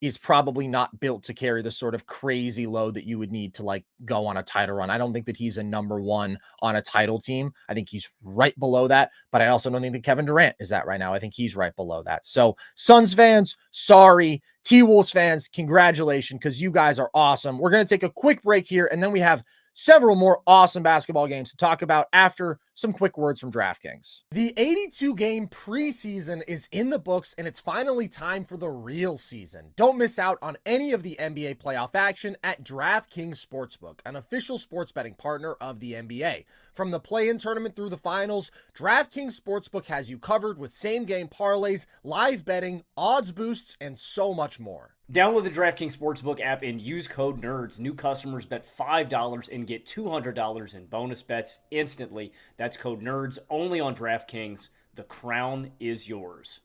is probably not built to carry the sort of crazy load that you would need to like go on a title run. I don't think that he's a number one on a title team. I think he's right below that, but I also don't think that Kevin Durant is that right now. I think he's right below that. So Suns fans, sorry. T-Wolves fans, congratulations, because you guys are awesome. We're going to take a quick break here, and then we have several more awesome basketball games to talk about after some quick words from DraftKings. The 82-game preseason is in the books, and it's finally time for the real season. Don't miss out on any of the NBA playoff action at DraftKings Sportsbook, an official sports betting partner of the NBA. From the play-in tournament through the finals, DraftKings Sportsbook has you covered with same-game parlays, live betting, odds boosts, and so much more. Download the DraftKings Sportsbook app and use code NERDS. New customers bet $5 and get $200 in bonus bets instantly. That's code NERDS only on DraftKings. The crown is yours.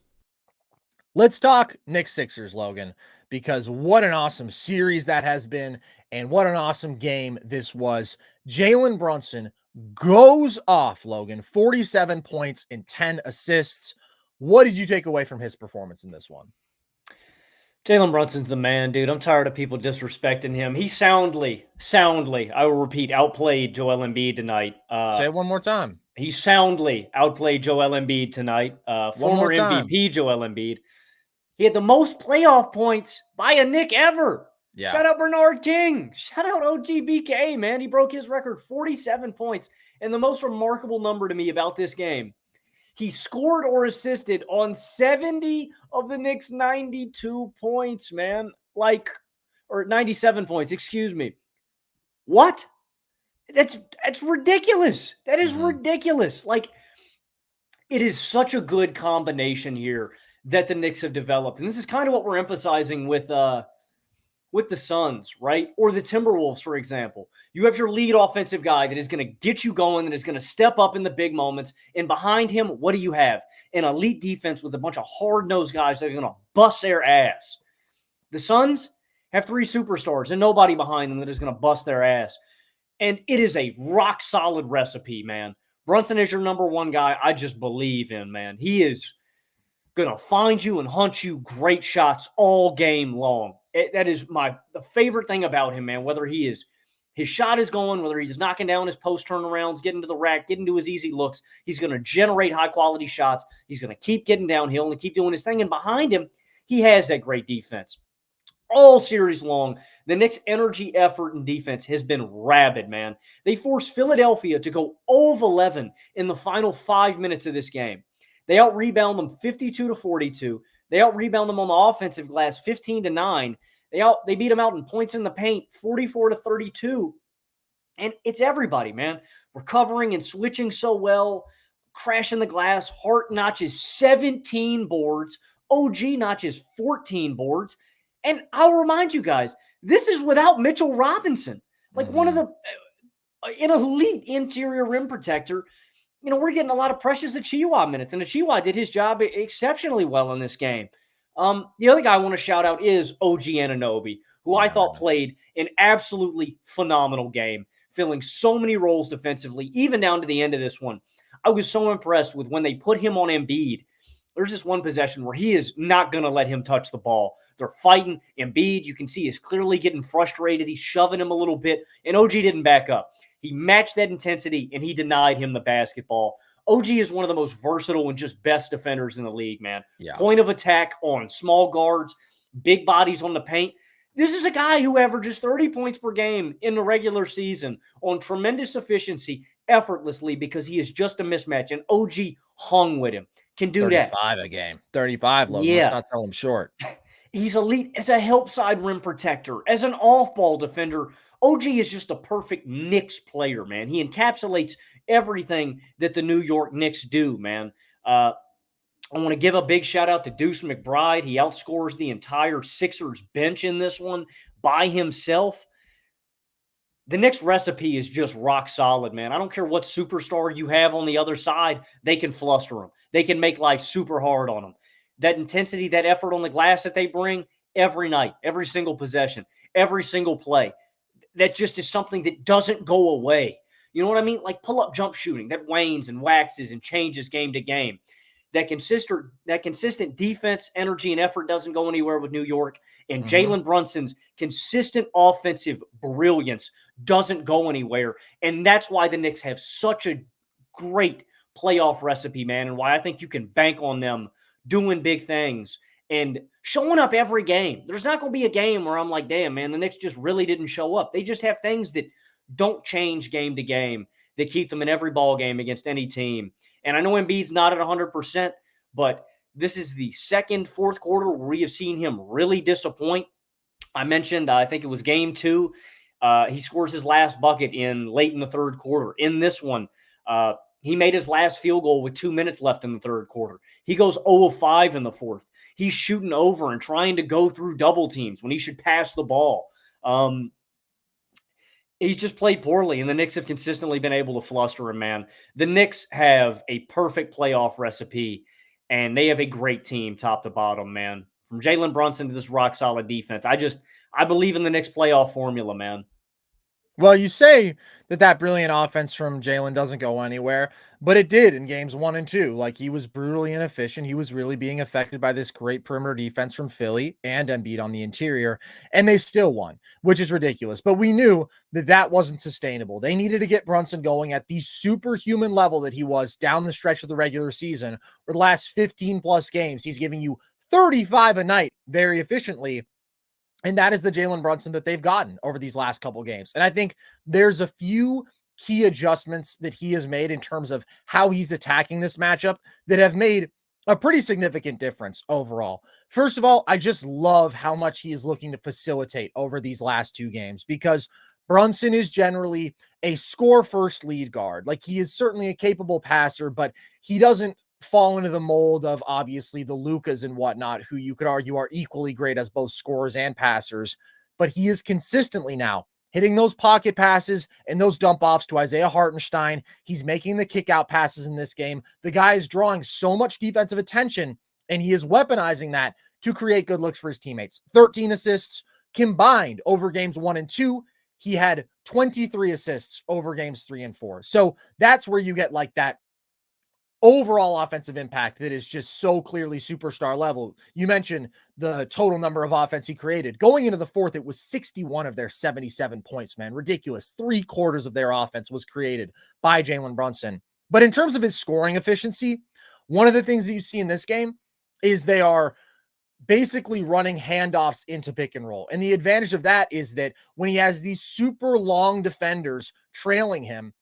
Let's talk Knicks Sixers, Logan, because what an awesome series that has been, and what an awesome game this was. Jalen Brunson goes off, Logan, 47 points and 10 assists. What did you take away from his performance in this one? Jalen Brunson's the man, dude. I'm tired of people disrespecting him. He soundly, I will repeat, outplayed Joel Embiid tonight. Say it one more time. He soundly outplayed Joel Embiid tonight. Former MVP Joel Embiid. He had the most playoff points by a Knick ever. Yeah. Shout out Bernard King. Shout out OGBK, man. He broke his record, 47 points. And the most remarkable number to me about this game, he scored or assisted on 70 of the Knicks' 92 points, man. Or 97 points, excuse me. What? That's ridiculous. That is ridiculous. Like, it is such a good combination here that the Knicks have developed. And this is kind of what we're emphasizing with the Suns, right? Or the Timberwolves, for example. You have your lead offensive guy that is going to get you going, that is going to step up in the big moments. And behind him, what do you have? An elite defense with a bunch of hard-nosed guys that are going to bust their ass. The Suns have three superstars and nobody behind them that is going to bust their ass. And it is a rock-solid recipe, man. Brunson is your number one guy I just believe in, man. He is going to find you and hunt you great shots all game long. That is the favorite thing about him, man. Whether his shot is going, whether he's knocking down his post turnarounds, getting to the rack, getting to his easy looks, he's going to generate high-quality shots. He's going to keep getting downhill and keep doing his thing. And behind him, he has that great defense. All series long, the Knicks' energy, effort, and defense has been rabid, man. They forced Philadelphia to go 0 of 11 in the final 5 minutes of this game. They out-rebound them 52-42. They out-rebound them on the offensive glass 15-9. They beat them out in points in the paint 44-32. And it's everybody, man. Recovering and switching so well, crashing the glass. Hart notches 17 boards. OG notches 14 boards. And I'll remind you guys, this is without Mitchell Robinson, like one of an elite interior rim protector. You know, we're getting a lot of Precious Achiuwa minutes, and Achiuwa did his job exceptionally well in this game. The other guy I want to shout out is OG Anunoby, who I thought played an absolutely phenomenal game, filling so many roles defensively, even down to the end of this one. I was so impressed with when they put him on Embiid. There's this one possession where he is not going to let him touch the ball. They're fighting. Embiid, you can see, is clearly getting frustrated. He's shoving him a little bit, and OG didn't back up. He matched that intensity, and he denied him the basketball. OG is one of the most versatile and just best defenders in the league, man. Yeah. Point of attack on small guards, big bodies on the paint. This is a guy who averages 30 points per game in the regular season on tremendous efficiency effortlessly because he is just a mismatch. And OG hung with him. Can do that. 35 a game. 35, Logan. Let's Yeah. not sell him short. He's elite as a help side rim protector, as an off-ball defender. OG is just a perfect Knicks player, man. He encapsulates everything that the New York Knicks do, man. I want to give a big shout out to Deuce McBride. He outscores the entire Sixers bench in this one by himself. The Knicks recipe is just rock solid, man. I don't care what superstar you have on the other side. They can fluster them. They can make life super hard on them. That intensity, that effort on the glass that they bring every night, every single possession, every single play, that just is something that doesn't go away. You know what I mean? Like pull-up jump shooting that wanes and waxes and changes game to game. That consistent defense, energy, and effort doesn't go anywhere with New York. And Jalen Brunson's consistent offensive brilliance doesn't go anywhere. And that's why the Knicks have such a great playoff recipe, man, and why I think you can bank on them doing big things and showing up every game. There's not going to be a game where I'm like, damn, man, the Knicks just really didn't show up. They just have things that don't change game to game that keep them in every ball game against any team. And I know Embiid's not at 100%, but this is the second fourth quarter where we have seen him really disappoint. I mentioned, I think it was game 2. He scores his last bucket late in the third quarter. In this one, he made his last field goal with 2 minutes left in the third quarter. He goes 0 of 5 in the fourth. He's shooting over and trying to go through double teams when he should pass the ball. He's just played poorly, and the Knicks have consistently been able to fluster him, man. The Knicks have a perfect playoff recipe, and they have a great team top to bottom, man. From Jalen Brunson to this rock-solid defense. I believe in the Knicks playoff formula, man. Well, you say that brilliant offense from Jalen doesn't go anywhere, but it did in games 1 and 2. Like, he was brutally inefficient. He was really being affected by this great perimeter defense from Philly and Embiid on the interior, and they still won, which is ridiculous. But we knew that wasn't sustainable. They needed to get Brunson going at the superhuman level that he was down the stretch of the regular season. For the last 15-plus games, he's giving you 35 a night very efficiently. And that is the Jalen Brunson that they've gotten over these last couple games. And I think there's a few key adjustments that he has made in terms of how he's attacking this matchup that have made a pretty significant difference overall. First of all, I just love how much he is looking to facilitate over these last 2 games, because Brunson is generally a score-first lead guard. Like, he is certainly a capable passer, but he doesn't fall into the mold of obviously the Lukas and whatnot, who you could argue are equally great as both scorers and passers. But he is consistently now hitting those pocket passes and those dump offs to Isaiah Hartenstein. He's making the kick out passes in this game. The guy is drawing so much defensive attention, and he is weaponizing that to create good looks for his teammates. 13 assists combined over games 1 and 2. He had 23 assists over games 3 and 4. So that's where you get like that overall offensive impact that is just so clearly superstar level. You mentioned the total number of offense he created. Going into the fourth, it was 61 of their 77 points, man. Ridiculous. 3/4 of their offense was created by Jalen Brunson. But in terms of his scoring efficiency, one of the things that you see in this game is they are basically running handoffs into pick and roll. And the advantage of that is that when he has these super long defenders trailing him,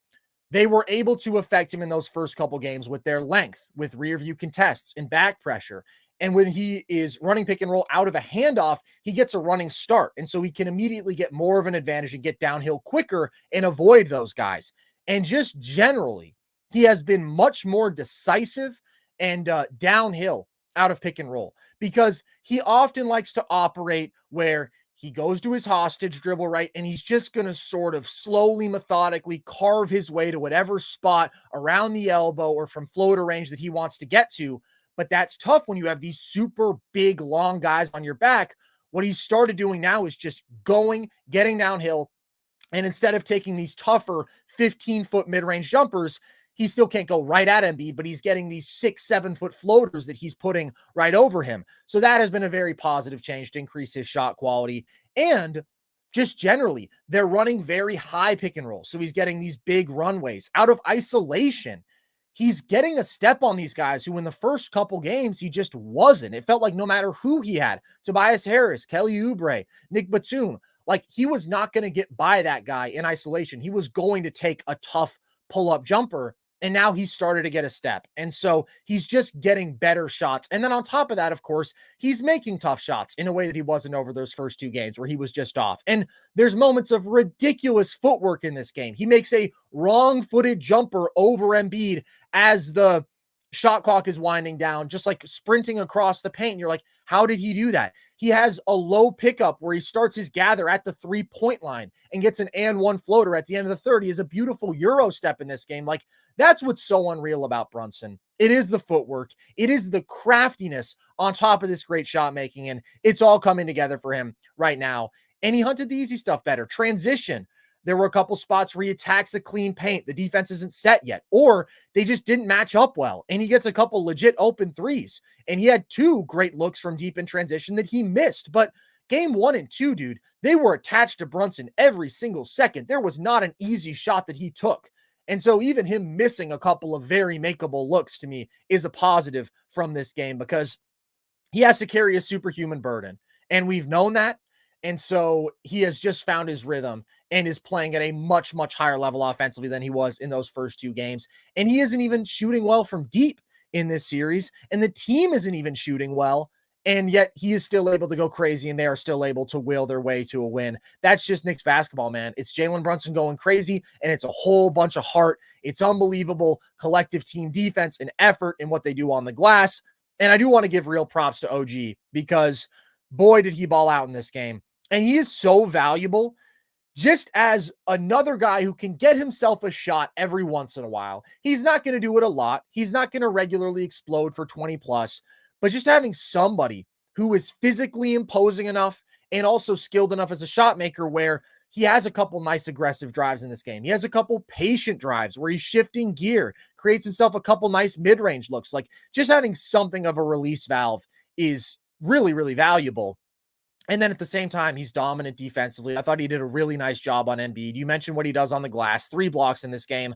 they were able to affect him in those first couple games with their length, with rear view contests and back pressure. And when he is running pick and roll out of a handoff, he gets a running start. And so he can immediately get more of an advantage and get downhill quicker and avoid those guys. And just generally, he has been much more decisive and downhill out of pick and roll, because he often likes to operate where he goes to his hostage dribble, right? And he's just going to sort of slowly, methodically carve his way to whatever spot around the elbow or from floater range that he wants to get to. But that's tough when you have these super big, long guys on your back. What he's started doing now is just getting downhill. And instead of taking these tougher 15-foot mid-range jumpers, he still can't go right at Embiid, but he's getting these 6-7 foot floaters that he's putting right over him. So that has been a very positive change to increase his shot quality. And just generally, they're running very high pick and roll. So he's getting these big runways out of isolation. he's getting a step on these guys who in the first couple games, he just wasn't. It felt like no matter who he had, Tobias Harris, Kelly Oubre, Nick Batum, like he was not going to get by that guy in isolation. He was going to take a tough pull-up jumper. And now he's started to get a step. And so he's just getting better shots. And then on top of that, of course, he's making tough shots in a way that he wasn't over those first two games where he was just off. And there's moments of ridiculous footwork in this game. He makes a wrong-footed jumper over Embiid as the shot clock is winding down, just like sprinting across the paint. And you're like, how did he do that? He has a low pickup where he starts his gather at the 3-point line and gets an and one floater at the end of the third. He has a beautiful Euro step in this game. Like, that's what's so unreal about Brunson. It is the footwork. It is the craftiness on top of this great shot making. And it's all coming together for him right now. And he hunted the easy stuff better. Transition. There were a couple spots where he attacks a clean paint. The defense isn't set yet, or they just didn't match up well. And he gets a couple legit open threes. And he had two great looks from deep in transition that he missed. But game 1 and 2, dude, they were attached to Brunson every single second. There was not an easy shot that he took. And so even him missing a couple of very makeable looks to me is a positive from this game because he has to carry a superhuman burden. And we've known that. And so he has just found his rhythm and is playing at a much, much higher level offensively than he was in those first two games. And he isn't even shooting well from deep in this series. And the team isn't even shooting well. And yet he is still able to go crazy and they are still able to will their way to a win. That's just Knicks basketball, man. It's Jalen Brunson going crazy and it's a whole bunch of heart. It's unbelievable collective team defense and effort in what they do on the glass. And I do want to give real props to OG because boy, did he ball out in this game. And he is so valuable just as another guy who can get himself a shot every once in a while. He's not going to do it a lot. He's not going to regularly explode for 20 plus, but just having somebody who is physically imposing enough and also skilled enough as a shot maker where he has a couple nice aggressive drives in this game. He has a couple patient drives where he's shifting gear, creates himself a couple nice mid-range looks. Like just having something of a release valve is really, really valuable. And then at the same time, he's dominant defensively. I thought he did a really nice job on Embiid. You mentioned what he does on the glass, 3 blocks in this game.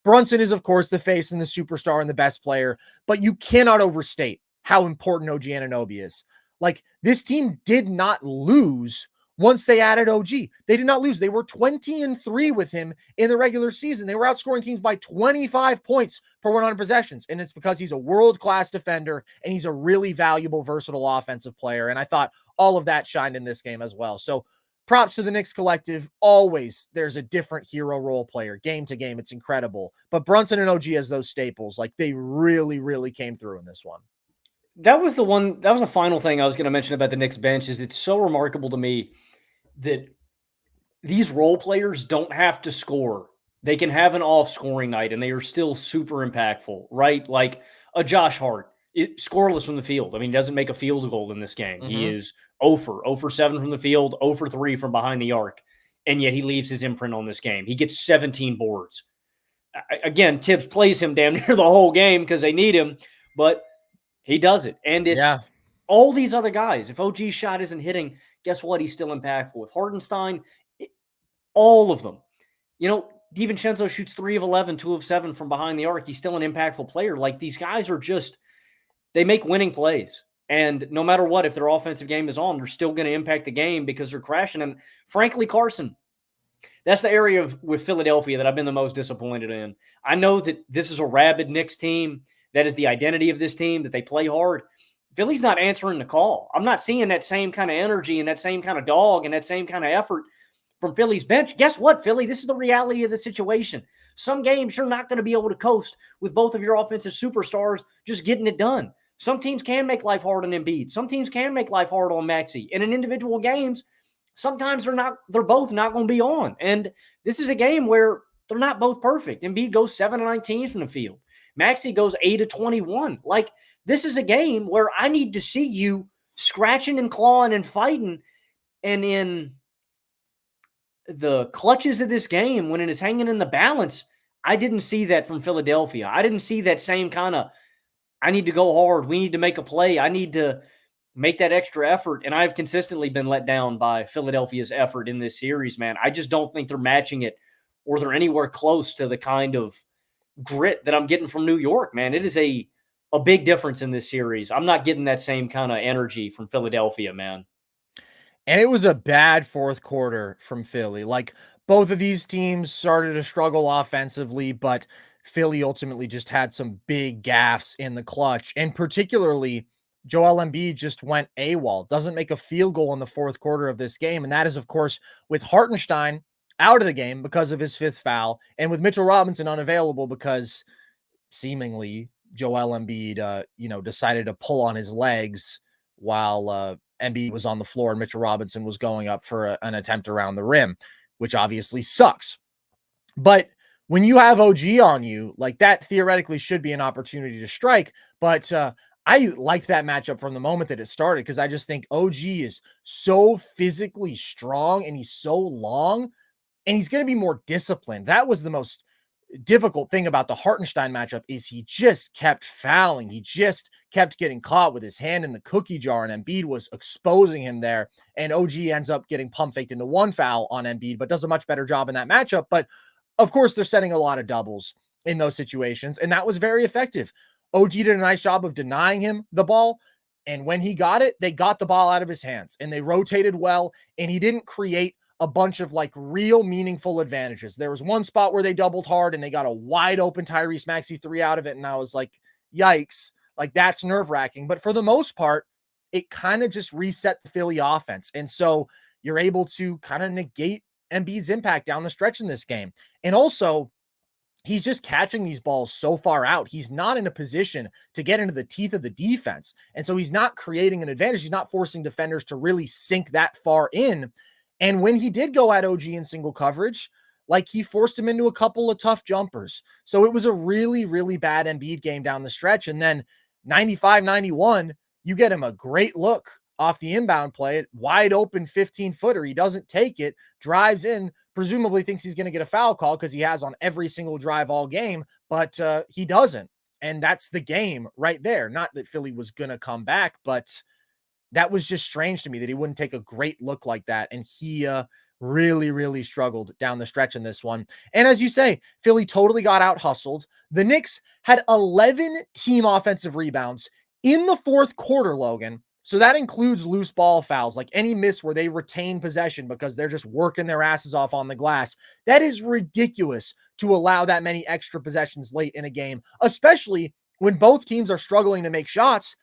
Brunson is, of course, the face and the superstar and the best player, but you cannot overstate how important OG Anunoby is. Like, this team did not lose once they added OG. They did not lose. They were 20-3 with him in the regular season. They were outscoring teams by 25 points per 100 possessions. And it's because he's a world-class defender and he's a really valuable, versatile offensive player. And I thought all of that shined in this game as well. So props to the Knicks collective. Always there's a different hero role player game to game. It's incredible. But Brunson and OG as those staples, like they really, really came through in this one. That was the final thing I was going to mention about the Knicks bench is it's so remarkable to me that these role players don't have to score. They can have an off scoring night and they are still super impactful, right? Like a Josh Hart, scoreless from the field. I mean, he doesn't make a field goal in this game. Mm-hmm. He is 0 for 7 from the field, 0 for 3 from behind the arc. And yet he leaves his imprint on this game. He gets 17 boards. Again, Tibbs plays him damn near the whole game because they need him, but he does it. And it's all these other guys. If OG's shot isn't hitting, guess what? He's still impactful. With Hardenstein, all of them. You know, DiVincenzo shoots 3 of 11, 2 of 7 from behind the arc. He's still an impactful player. Like, these guys are just, they make winning plays. And no matter what, if their offensive game is on, they're still going to impact the game because they're crashing. And frankly, Carson, that's the area with Philadelphia that I've been the most disappointed in. I know that this is a rabid Knicks team. That is the identity of this team, that they play hard. Philly's not answering the call. I'm not seeing that same kind of energy and that same kind of dog and that same kind of effort from Philly's bench. Guess what, Philly? This is the reality of the situation. Some games you're not going to be able to coast with both of your offensive superstars just getting it done. Some teams can make life hard on Embiid. Some teams can make life hard on Maxey. And in individual games, sometimes they're both not going to be on. And this is a game where they're not both perfect. Embiid goes 7 of 19 from the field. Maxey goes 8 of 21. Like, this is a game where I need to see you scratching and clawing and fighting. And in the clutches of this game, when it is hanging in the balance, I didn't see that from Philadelphia. I didn't see that same kind of, I need to go hard. We need to make a play. I need to make that extra effort. And I've consistently been let down by Philadelphia's effort in this series, man. I just don't think they're matching it or they're anywhere close to the kind of grit that I'm getting from New York, man. It is a big difference in this series. I'm not getting that same kind of energy from Philadelphia, man. And it was a bad fourth quarter from Philly. Like, both of these teams started to struggle offensively, but Philly ultimately just had some big gaffes in the clutch. And particularly, Joel Embiid just went AWOL, doesn't make a field goal in the fourth quarter of this game. And that is, of course, with Hartenstein out of the game because of his fifth foul, and with Mitchell Robinson unavailable because seemingly Joel Embiid, decided to pull on his legs while Embiid was on the floor and Mitchell Robinson was going up for an attempt around the rim, which obviously sucks. But when you have OG on you, like, that theoretically should be an opportunity to strike. But I liked that matchup from the moment that it started, because I just think OG is so physically strong and he's so long and he's going to be more disciplined. That was the most difficult thing about the Hartenstein matchup, is he just kept fouling. He just kept getting caught with his hand in the cookie jar, and Embiid was exposing him there. And OG ends up getting pump faked into one foul on Embiid, but does a much better job in that matchup. But of course, they're setting a lot of doubles in those situations, and that was very effective. OG did a nice job of denying him the ball. And when he got it, they got the ball out of his hands and they rotated well. And he didn't create a bunch of like real meaningful advantages. There was one spot where they doubled hard and they got a wide open Tyrese Maxey three out of it. And I was like, yikes, like, that's nerve wracking. But for the most part, it kind of just reset the Philly offense. And so you're able to kind of negate Embiid's impact down the stretch in this game. And also, he's just catching these balls so far out. He's not in a position to get into the teeth of the defense. And so he's not creating an advantage. He's not forcing defenders to really sink that far in. And when he did go at OG in single coverage, like, he forced him into a couple of tough jumpers. So it was a really, really bad Embiid game down the stretch. And then 95-91, you get him a great look off the inbound play, wide open 15-footer. He doesn't take it, drives in, presumably thinks he's going to get a foul call because he has on every single drive all game, but he doesn't. And that's the game right there. Not that Philly was going to come back, but that was just strange to me that he wouldn't take a great look like that. And he really, really struggled down the stretch in this one. And as you say, Philly totally got out hustled. The Knicks had 11 team offensive rebounds in the fourth quarter, Logan. So that includes loose ball fouls, like any miss where they retain possession because they're just working their asses off on the glass. That is ridiculous to allow that many extra possessions late in a game, especially when both teams are struggling to make shots.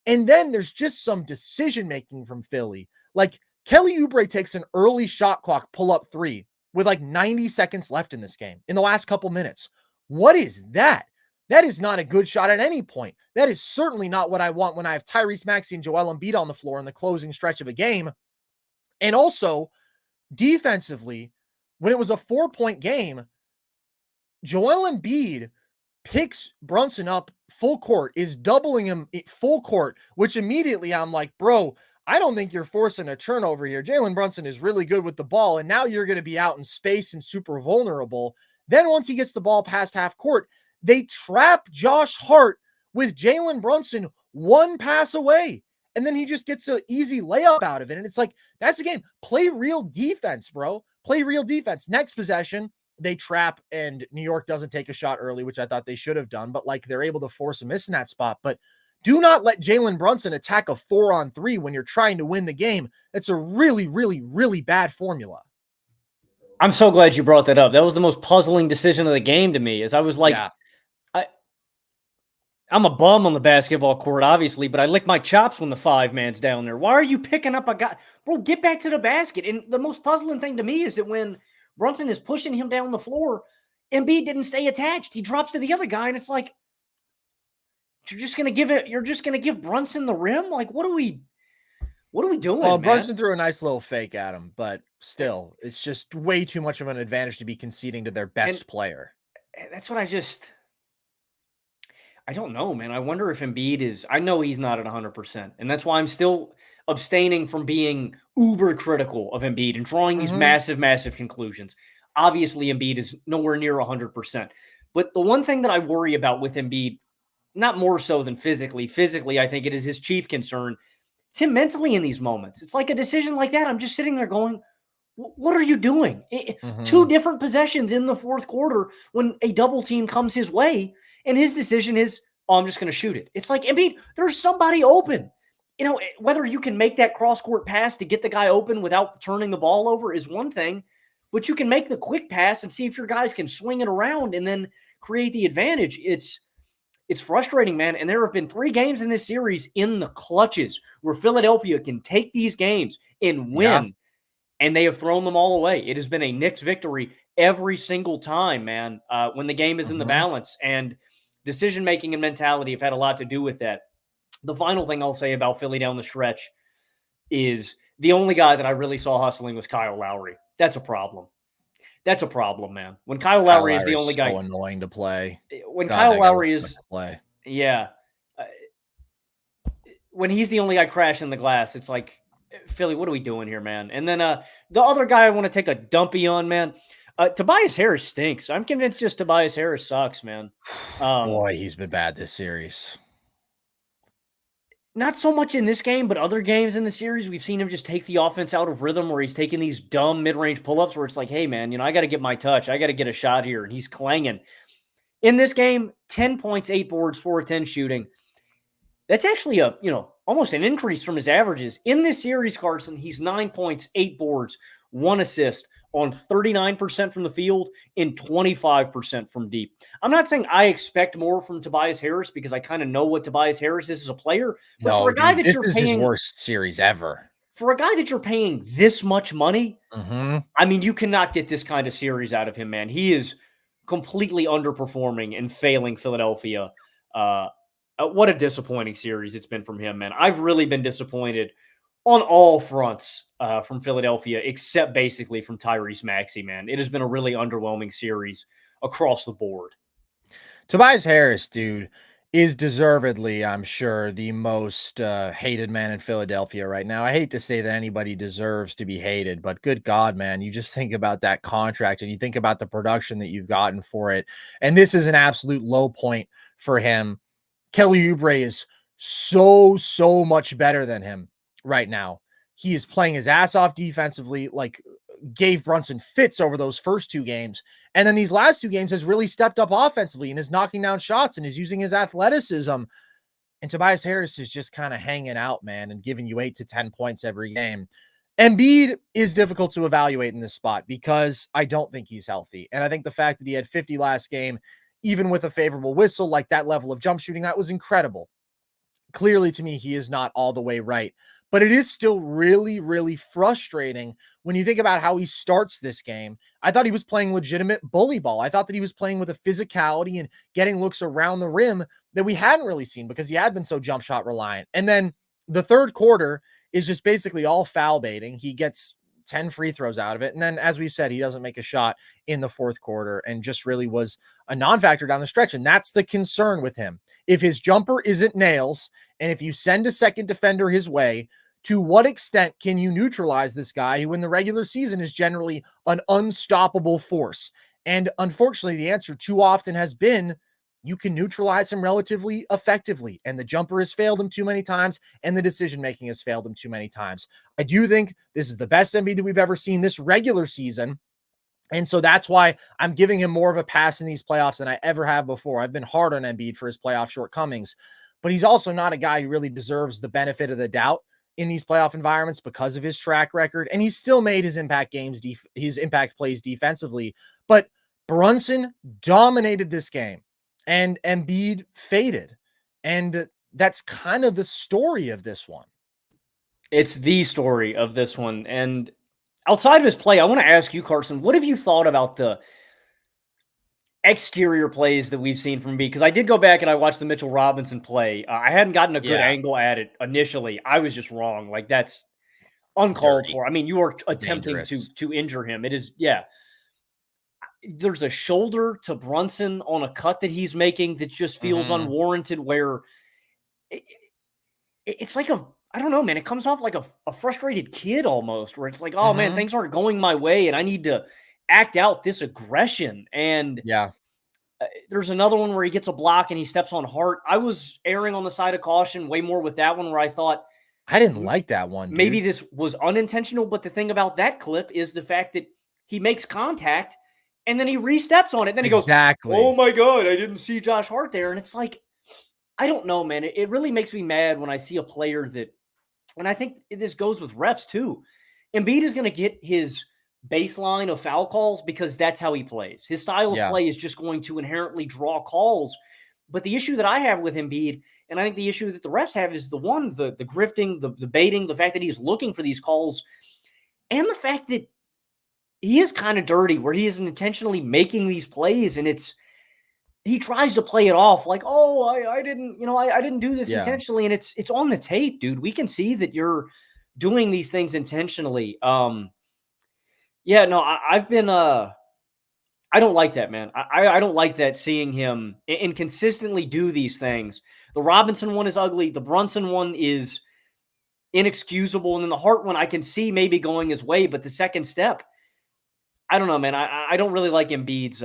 And then there's just some decision-making from Philly. Like, Kelly Oubre takes an early shot clock pull-up three with like 90 seconds left in this game in the last couple minutes. What is that? That is not a good shot at any point. That is certainly not what I want when I have Tyrese Maxey and Joel Embiid on the floor in the closing stretch of a game. And also, defensively, when it was a 4-point game, Joel Embiid picks Brunson up full court, is doubling him full court, which immediately I'm like, bro, I don't think you're forcing a turnover here. Jalen Brunson is really good with the ball, and now you're going to be out in space and super vulnerable. Then once he gets the ball past half court, they trap Josh Hart with Jalen Brunson one pass away. And then he just gets an easy layup out of it. And it's like, that's the game. Play real defense, bro. Play real defense. Next possession, they trap and New York doesn't take a shot early, which I thought they should have done. But like, they're able to force a miss in that spot. But do not let Jalen Brunson attack a 4-on-3 when you're trying to win the game. That's a really, really, really bad formula. I'm so glad you brought that up. That was the most puzzling decision of the game to me, as I was like, Yeah. I'm a bum on the basketball court, obviously, but I lick my chops when the 5-man's down there. Why are you picking up a guy? Bro, get back to the basket. And the most puzzling thing to me is that when Brunson is pushing him down the floor, Embiid didn't stay attached. He drops to the other guy, and it's like, you're just going to give Brunson the rim? Like, what are we doing, Well, man? Brunson threw a nice little fake at him, but still, it's just way too much of an advantage to be conceding to their best player. That's what I don't know, man. I wonder if Embiid is, I know he's not at 100%. And that's why I'm still abstaining from being uber critical of Embiid and drawing these massive, massive conclusions. Obviously, Embiid is nowhere near 100%. But the one thing that I worry about with Embiid, not more so than physically, I think it is his chief concern. It's him mentally in these moments. It's like a decision like that. I'm just sitting there going, What are you doing? Two different possessions in the fourth quarter when a double team comes his way, and his decision is, oh, I'm just going to shoot it. It's like, Embiid, there's somebody open. Whether you can make that cross-court pass to get the guy open without turning the ball over is one thing, but you can make the quick pass and see if your guys can swing it around and then create the advantage. It's frustrating, man. And there have been 3 games in this series in the clutches where Philadelphia can take these games and win, and they have thrown them all away. It has been a Knicks victory every single time, man, when the game is in the balance. And decision-making and mentality have had a lot to do with that. The final thing I'll say about Philly down the stretch is the only guy that I really saw hustling was Kyle Lowry. That's a problem. That's a problem, man. When Kyle Lowry is the only guy. So annoying to play. When Kyle Lowry is. Yeah. When he's the only guy crashing the glass, it's like, Philly, what are we doing here, man? And then the other guy I want to take a dumpy on, man, Tobias Harris stinks. I'm convinced just Tobias Harris sucks, man. Boy, he's been bad this series. Not so much in this game, but other games in the series, we've seen him just take the offense out of rhythm where he's taking these dumb mid-range pull-ups where it's like, hey, man, I got to get my touch. I got to get a shot here. And he's clanging. In this game, 10 points, 8 boards, 4 of 10 shooting. That's actually almost an increase from his averages. In this series, Carson, he's 9 points, 8 boards, 1 assist on 39% from the field and 25% from deep. I'm not saying I expect more from Tobias Harris because I kind of know what Tobias Harris is as a player. But for a guy that you're paying, this is his worst series ever. For a guy that you're paying this much money, I mean, you cannot get this kind of series out of him, man. He is completely underperforming and failing Philadelphia. What a disappointing series it's been from him, man. I've really been disappointed on all fronts from Philadelphia, except basically from Tyrese Maxey, man. It has been a really underwhelming series across the board. Tobias Harris, dude, is deservedly, I'm sure, the most hated man in Philadelphia right now. I hate to say that anybody deserves to be hated, but good God, man, you just think about that contract and you think about the production that you've gotten for it. And this is an absolute low point for him. Kelly Oubre is so much better than him right now. He is playing his ass off defensively, like gave Brunson fits over those first 2 games. And then these last 2 games has really stepped up offensively and is knocking down shots and is using his athleticism. And Tobias Harris is just kind of hanging out, man, and giving you 8 to 10 points every game. Embiid is difficult to evaluate in this spot because I don't think he's healthy. And I think the fact that he had 50 last game, even with a favorable whistle, like that level of jump shooting, that was incredible. Clearly, to me, he is not all the way right. But it is still really frustrating when you think about how he starts this game. I thought he was playing legitimate bully ball. I thought that he was playing with a physicality and getting looks around the rim that we hadn't really seen because he had been so jump shot reliant. And then the third quarter is just basically all foul baiting. He gets 10 free throws out of it. And then, as we said, he doesn't make a shot in the fourth quarter and just really was a non-factor down the stretch. And that's the concern with him. If his jumper isn't nails, and if you send a second defender his way, to what extent can you neutralize this guy who in the regular season is generally an unstoppable force? And unfortunately, the answer too often has been you can neutralize him relatively effectively. And the jumper has failed him too many times, and the decision-making has failed him too many times. I do think this is the best Embiid that we've ever seen this regular season. And so that's why I'm giving him more of a pass in these playoffs than I ever have before. I've been hard on Embiid for his playoff shortcomings, but he's also not a guy who really deserves the benefit of the doubt in these playoff environments because of his track record. And he's still made his impact games, his impact plays defensively. But Brunson dominated this game and Embiid faded. And that's kind of the story of this one. It's the story of this one. And outside of his play, I want to ask you, Carson, what have you thought about the exterior plays that we've seen from Embiid? Because I did go back and I watched the Mitchell Robinson play. I hadn't gotten a good angle at it initially. I was just wrong. Like, that's uncalled for. I mean, you are attempting to injure him. It is, There's a shoulder to Brunson on a cut that he's making that just feels unwarranted, where it's like I don't know, man. It comes off like a frustrated kid almost, where it's like, oh, man, things aren't going my way and I need to act out this aggression. And there's another one where he gets a block and he steps on Hart. I was erring on the side of caution way more with that one, where I thought I didn't like that one, Maybe dude. this was unintentional, but the thing about that clip is the fact that he makes contact and then he re-steps on it. Then he goes, "Oh Exactly. my God, I didn't see Josh Hart there." And it's like, I don't know, man. It really makes me mad when I see a player that, and I think this goes with refs too. Embiid is going to get his baseline of foul calls because that's how he plays. His style of Yeah. play is just going to inherently draw calls. But the issue that I have with Embiid, and I think the issue that the refs have, is the grifting, the baiting, the fact that he's looking for these calls, and the fact that he is kind of dirty, where he isn't intentionally making these plays, and he tries to play it off like, oh, I didn't, I didn't do this Yeah. intentionally, and it's on the tape, dude. We can see that you're doing these things intentionally. Yeah, no, I've been I don't like that, man. I don't like that, seeing him inconsistently do these things. The Robinson one is ugly. The Brunson one is inexcusable. And then the Hart one, I can see maybe going his way, but the second step, I don't know, man. I don't really like Embiid's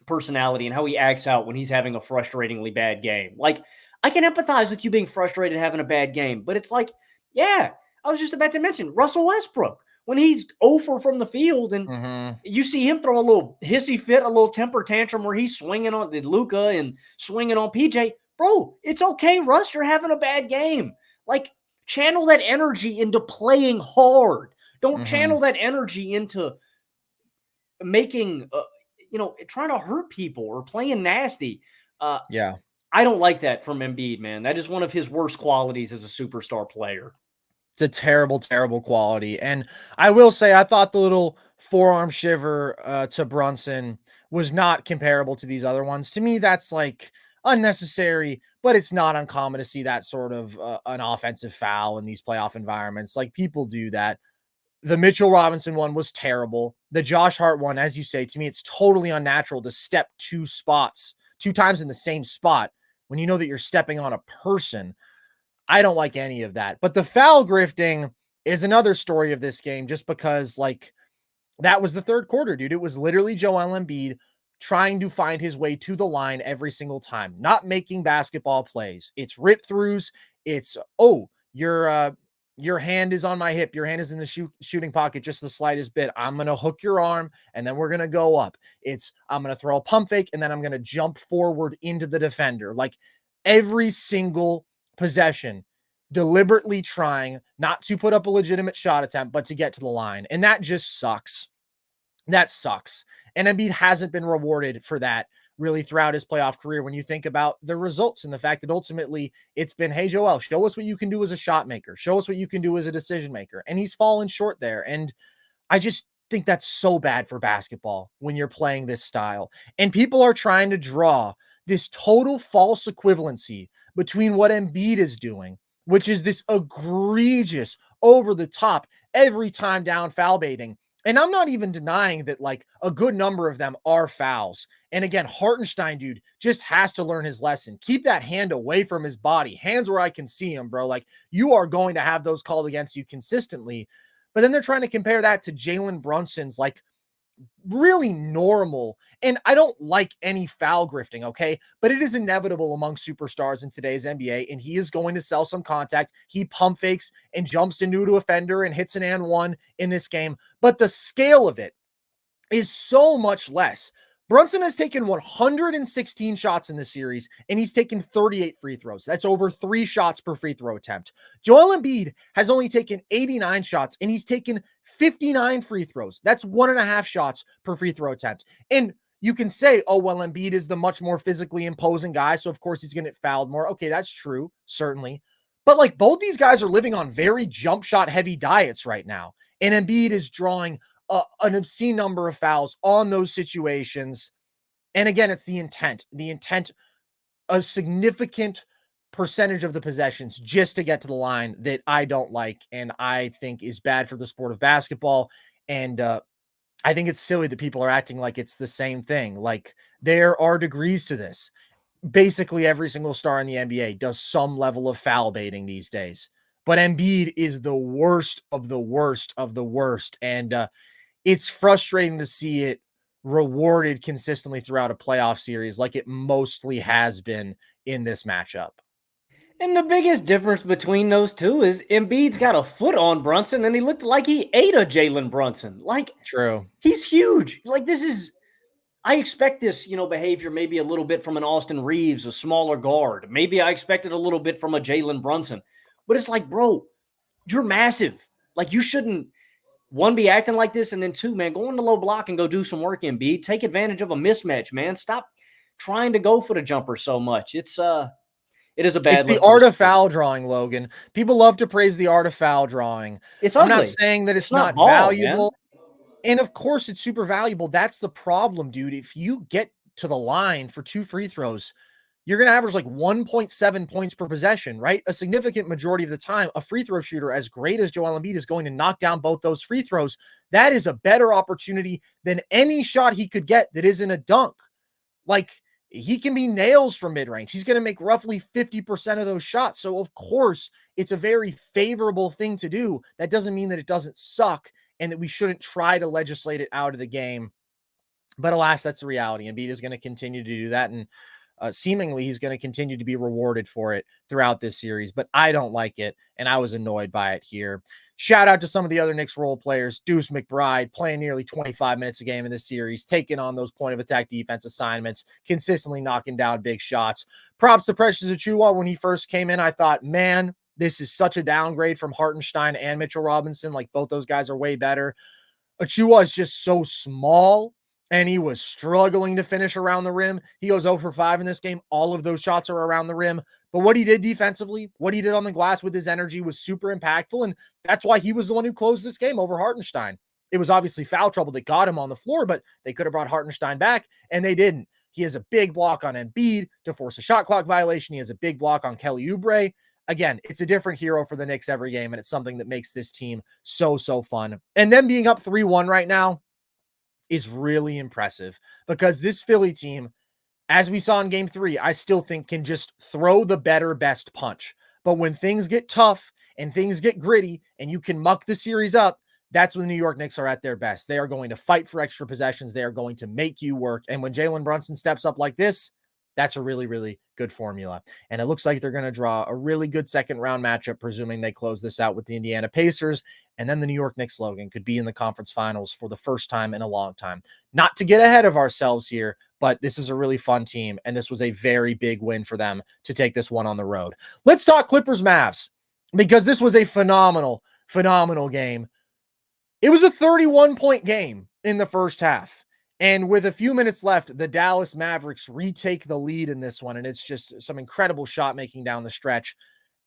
personality and how he acts out when he's having a frustratingly bad game. Like, I can empathize with you being frustrated having a bad game, but it's like, yeah, I was just about to mention Russell Westbrook when he's over from the field and Mm-hmm. you see him throw a little hissy fit, a little temper tantrum where he's swinging on the Luka and swinging on PJ. Bro, it's okay, Russ. You're having a bad game. Like, channel that energy into playing hard. Don't Mm-hmm. channel that energy into making, trying to hurt people or playing nasty. Uh, Yeah. I don't like that from Embiid, man. That is one of his worst qualities as a superstar player. It's a terrible, terrible quality. And I will say, I thought the little forearm shiver to Brunson was not comparable to these other ones. To me, that's like unnecessary, but it's not uncommon to see that sort of an offensive foul in these playoff environments. Like, people do that. The Mitchell Robinson one was terrible. The Josh Hart one, as you say, to me, it's totally unnatural to step two times in the same spot when you know that you're stepping on a person. I don't like any of that. But the foul grifting is another story of this game, just because, like, that was the third quarter, dude. It was literally Joel Embiid trying to find his way to the line every single time, not making basketball plays. It's rip throughs. It's, oh, your hand is on my hip. Your hand is in the shooting pocket just the slightest bit. I'm going to hook your arm and then we're going to go up. I'm going to throw a pump fake and then I'm going to jump forward into the defender. Like, every single possession, deliberately trying not to put up a legitimate shot attempt, but to get to the line. And that just sucks. That sucks. And Embiid hasn't been rewarded for that really throughout his playoff career when you think about the results and the fact that ultimately it's been, hey, Joel, show us what you can do as a shot maker. Show us what you can do as a decision maker. And he's fallen short there. And I just think that's so bad for basketball when you're playing this style. And people are trying to draw this total false equivalency between what Embiid is doing, which is this egregious, over the top, every time down foul baiting. And I'm not even denying that, like, a good number of them are fouls. And again, Hartenstein, dude, just has to learn his lesson. Keep that hand away from his body. Hands where I can see him, bro. Like, you are going to have those called against you consistently. But then they're trying to compare that to Jalen Brunson's, like, really normal. And I don't like any foul grifting, okay? But it is inevitable among superstars in today's NBA, and he is going to sell some contact. He pump fakes and jumps into a defender and hits an and one in this game. But the scale of it is so much less. Brunson has taken 116 shots in this series, and he's taken 38 free throws. That's over 3 shots per free throw attempt. Joel Embiid has only taken 89 shots, and he's taken 59 free throws. That's 1.5 shots per free throw attempt. And you can say, oh, well, Embiid is the much more physically imposing guy, so of course he's going to get fouled more. Okay, that's true, certainly. But, like, both these guys are living on very jump shot heavy diets right now. And Embiid is drawing an obscene number of fouls on those situations. And again, it's the intent, a significant percentage of the possessions just to get to the line that I don't like. And I think is bad for the sport of basketball. And I think it's silly that people are acting like it's the same thing. Like, there are degrees to this. Basically every single star in the NBA does some level of foul baiting these days. But Embiid is the worst of the worst of the worst. And it's frustrating to see it rewarded consistently throughout a playoff series like it mostly has been in this matchup. And the biggest difference between those two is Embiid's got a foot on Brunson, and he looked like he ate a Jalen Brunson. Like, True. he's huge. Like, this is – I expect this, behavior maybe a little bit from an Austin Reeves, a smaller guard. Maybe I expected a little bit from a Jalen Brunson. But it's like, bro, you're massive. Like, you shouldn't, one, be acting like this, and then two, man, go on the low block and go do some work, Embiid. Take advantage of a mismatch, man. Stop trying to go for the jumper so much. It is a bad. It's the art of foul drawing, Logan. People love to praise the art of foul drawing. It's I'm ugly. not saying that it's not ball, valuable. Man. And of course it's super valuable. That's the problem, dude. If you get to the line for 2 free throws, you're going to average like 1.7 points per possession, right? A significant majority of the time, a free throw shooter as great as Joel Embiid is going to knock down both those free throws. That is a better opportunity than any shot he could get that isn't a dunk. Like, he can be nails from mid-range. He's going to make roughly 50% of those shots. So, of course, it's a very favorable thing to do. That doesn't mean that it doesn't suck and that we shouldn't try to legislate it out of the game. But alas, that's the reality. Embiid is going to continue to do that. And seemingly he's going to continue to be rewarded for it throughout this series. But I don't like it, and I was annoyed by it here. Shout out to some of the other Knicks role players. Deuce McBride playing nearly 25 minutes a game in this series, taking on those point of attack defense assignments, consistently knocking down big shots. Props to Precious Achiuwa. When he first came in, I thought, man, this is such a downgrade from Hartenstein and Mitchell Robinson. Like, both those guys are way better. Achiuwa is just so small, and he was struggling to finish around the rim. He goes 0 for 5 in this game. All of those shots are around the rim. But what he did defensively, what he did on the glass with his energy was super impactful, and that's why he was the one who closed this game over Hartenstein. It was obviously foul trouble that got him on the floor, but they could have brought Hartenstein back, and they didn't. He has a big block on Embiid to force a shot clock violation. He has a big block on Kelly Oubre. Again, it's a different hero for the Knicks every game, and it's something that makes this team so fun. And them being up 3-1 right now is really impressive, because this Philly team, as we saw in game 3, I still think can just throw the better, best punch. But when things get tough and things get gritty and you can muck the series up, that's when the New York Knicks are at their best. They are going to fight for extra possessions. They are going to make you work. And when Jalen Brunson steps up like this, that's a really good formula. And it looks like they're going to draw a really good second round matchup, presuming they close this out with the Indiana Pacers. And then the New York Knicks, Logan, could be in the conference finals for the first time in a long time. Not to get ahead of ourselves here, but this is a really fun team, and this was a very big win for them to take this one on the road. Let's talk Clippers Mavs, because this was a phenomenal game. It was a 31-point game in the first half. And with a few minutes left, the Dallas Mavericks retake the lead in this one, and it's just some incredible shot making down the stretch.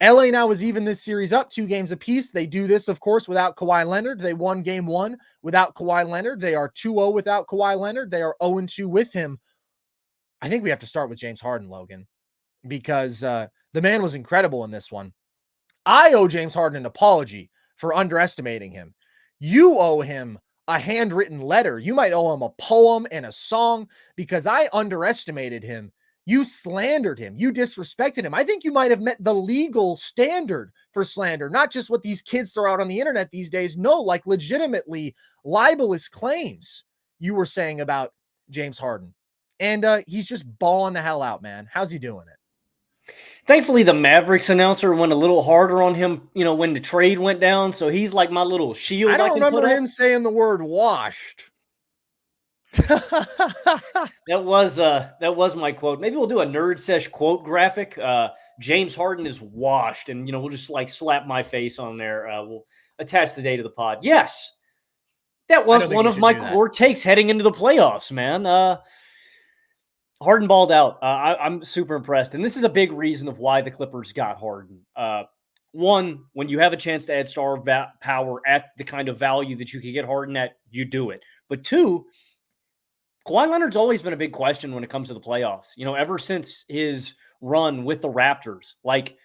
LA now is even this series up 2 games apiece. They do this, of course, without Kawhi Leonard. They won game 1 without Kawhi Leonard. They are 2-0 without Kawhi Leonard. They are 0-2 with him. I think we have to start with James Harden, Logan, because the man was incredible in this one. I owe James Harden an apology for underestimating him. You owe him a handwritten letter. You might owe him a poem and a song, because I underestimated him. You slandered him. You disrespected him. I think you might have met the legal standard for slander, not just what these kids throw out on the internet these days. No, like legitimately libelous claims you were saying about James Harden. And he's just balling the hell out, man. How's he doing it? Thankfully, the Mavericks announcer went a little harder on him, when the trade went down. So he's like my little shield. I don't remember him saying the word washed. That was my quote. Maybe we'll do a NerdSesh quote graphic. James Harden is washed, and we'll just like slap my face on there. We'll attach the date of the pod. Yes, that was one of my core takes heading into the playoffs, man. Harden balled out. I'm super impressed, and this is a big reason of why the Clippers got Harden. One, when you have a chance to add star power at the kind of value that you could get Harden at, you do it. But two, Kawhi Leonard's always been a big question when it comes to the playoffs. Ever since his run with the Raptors, like,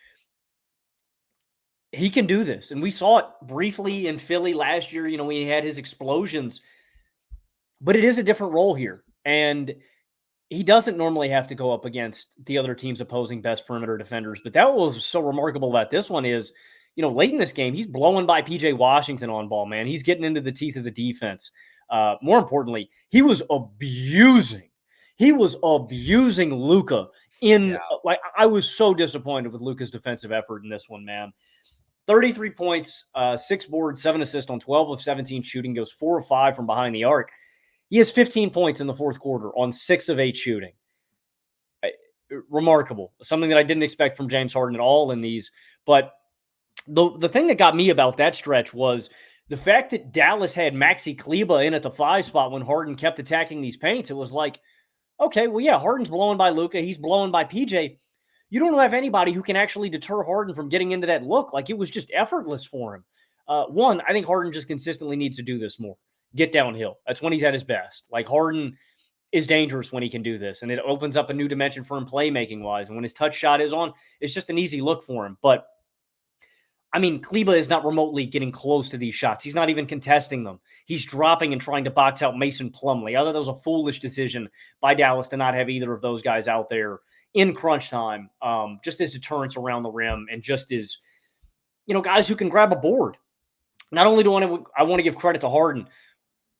he can do this. And we saw it briefly in Philly last year, when he had his explosions. But it is a different role here. And he doesn't normally have to go up against the other team's opposing best perimeter defenders. But that was so remarkable about this one is, late in this game, he's blowing by PJ Washington on ball, man. He's getting into the teeth of the defense. More importantly, he was abusing He was abusing Luka like I was so disappointed with Luka's defensive effort in this one, man. 33 points, 6 boards, 7 assists on 12 of 17 shooting, goes 4 of 5 from behind the arc. He has 15 points in the fourth quarter on 6 of 8 shooting. Remarkable. Something that I didn't expect from James Harden at all in these. But the thing that got me about that stretch was the fact that Dallas had Maxey Kleber in at the 5 spot when Harden kept attacking these paints. It was like, okay, well, yeah, Harden's blowing by Luka. He's blowing by PJ. You don't have anybody who can actually deter Harden from getting into that look. Like, it was just effortless for him. One, I think Harden just consistently needs to do this more. Get downhill. That's when he's at his best. Like, Harden is dangerous when he can do this, and it opens up a new dimension for him playmaking-wise. And when his touch shot is on, it's just an easy look for him. But, I mean, Kleber is not remotely getting close to these shots. He's not even contesting them. He's dropping and trying to box out Mason Plumlee. I thought that was a foolish decision by Dallas to not have either of those guys out there in crunch time, just as deterrence around the rim and just as, guys who can grab a board. Not only do I want to give credit to Harden.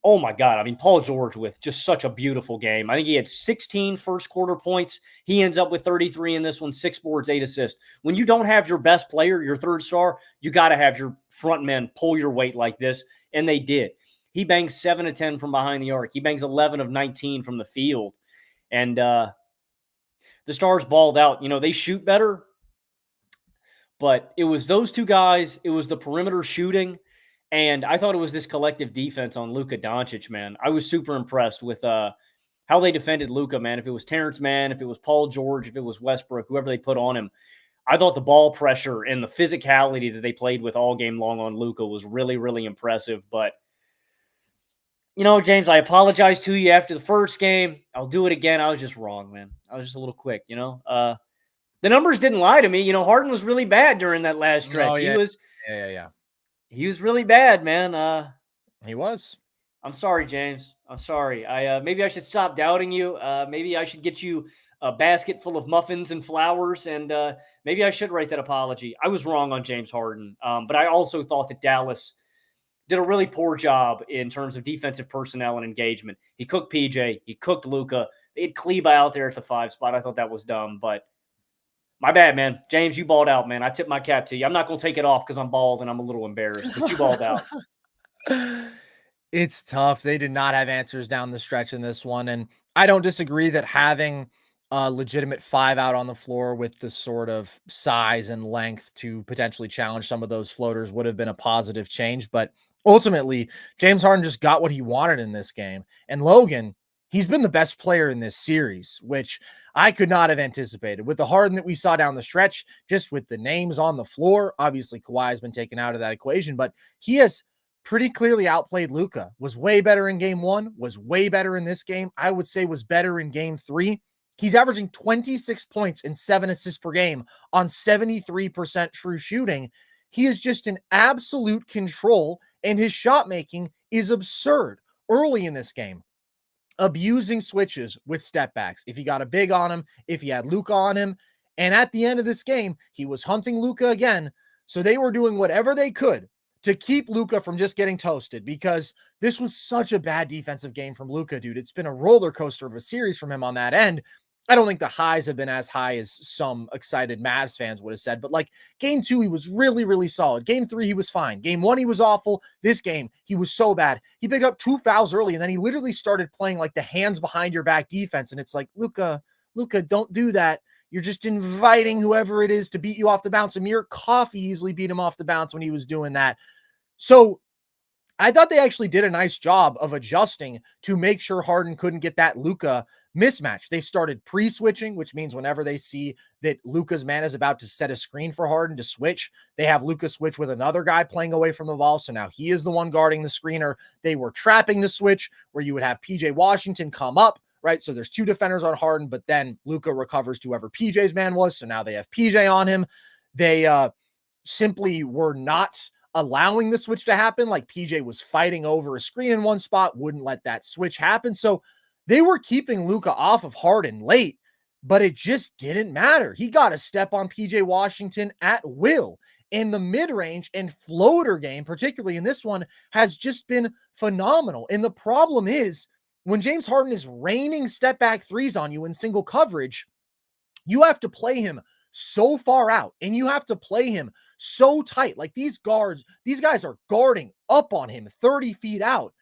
Oh, my God. I mean, Paul George with just such a beautiful game. I think he had 16 first quarter points. He ends up with 33 in this one, 6 boards, 8 assists. When you don't have your best player, your third star, you got to have your front men pull your weight like this, and they did. He bangs 7 of 10 from behind the arc. He bangs 11 of 19 from the field. And the Stars balled out. They shoot better, but it was those two guys. It was the perimeter shooting. And I thought it was this collective defense on Luka Doncic, man. I was super impressed with how they defended Luka, man. If it was Terrence Mann, if it was Paul George, if it was Westbrook, whoever they put on him, I thought the ball pressure and the physicality that they played with all game long on Luka was really, really impressive. But, James, I apologize to you after the first game. I'll do it again. I was just wrong, man. I was just a little quick, The numbers didn't lie to me. Harden was really bad during that last stretch. Oh, yeah. Yeah. He was really bad, man. He was. I'm sorry, James. I'm sorry. Maybe I should stop doubting you. Maybe I should get you a basket full of muffins and flowers, and maybe I should write that apology. I was wrong on James Harden, but I also thought that Dallas did a really poor job in terms of defensive personnel and engagement. He cooked PJ. He cooked Luka. They had Kleber out there at the 5 spot. I thought that was dumb, but my bad, man. James, you balled out, man. I tip my cap to you. I'm not going to take it off because I'm bald and I'm a little embarrassed, but you balled out. It's tough. They did not have answers down the stretch in this one. And I don't disagree that having a legitimate 5 out on the floor with the sort of size and length to potentially challenge some of those floaters would have been a positive change. But ultimately, James Harden just got what he wanted in this game. And Logan, he's been the best player in this series, which I could not have anticipated. With the Harden that we saw down the stretch, just with the names on the floor, obviously Kawhi has been taken out of that equation, but he has pretty clearly outplayed Luka. Was way better in game 1, was way better in this game. I would say was better in game 3. He's averaging 26 points and 7 assists per game on 73% true shooting. He is just in absolute control, and his shot making is absurd early in this game. Abusing switches with step backs. If he got a big on him, if he had Luka on him. And at the end of this game, he was hunting Luka again. So they were doing whatever they could to keep Luka from just getting toasted, because this was such a bad defensive game from Luka, dude. It's been a roller coaster of a series from him on that end. I don't think the highs have been as high as some excited Mavs fans would have said, but like game 2, he was really, really solid. Game 3, he was fine. Game 1, he was awful. This game, he was so bad. He picked up 2 fouls early, and then he literally started playing like the hands behind your back defense. And it's like, Luka, don't do that. You're just inviting whoever it is to beat you off the bounce. Amir Coffey easily beat him off the bounce when he was doing that. So I thought they actually did a nice job of adjusting to make sure Harden couldn't get that Luka mismatch. They started pre-switching, which means whenever they see that Luka's man is about to set a screen for Harden to switch, they have Luka switch with another guy playing away from the ball. So now he is the one guarding the screener. They were trapping the switch where you would have PJ Washington come up, right? So there's 2 defenders on Harden, but then Luka recovers to whoever PJ's man was. So now they have PJ on him. They simply were not allowing the switch to happen. Like PJ was fighting over a screen in one spot, wouldn't let that switch happen. So they were keeping Luka off of Harden late, but it just didn't matter. He got a step on PJ Washington at will. And the mid-range and floater game, particularly in this one, has just been phenomenal. And the problem is when James Harden is raining step back threes on you in single coverage, you have to play him so far out and you have to play him so tight. Like these guys are guarding up on him 30 feet out.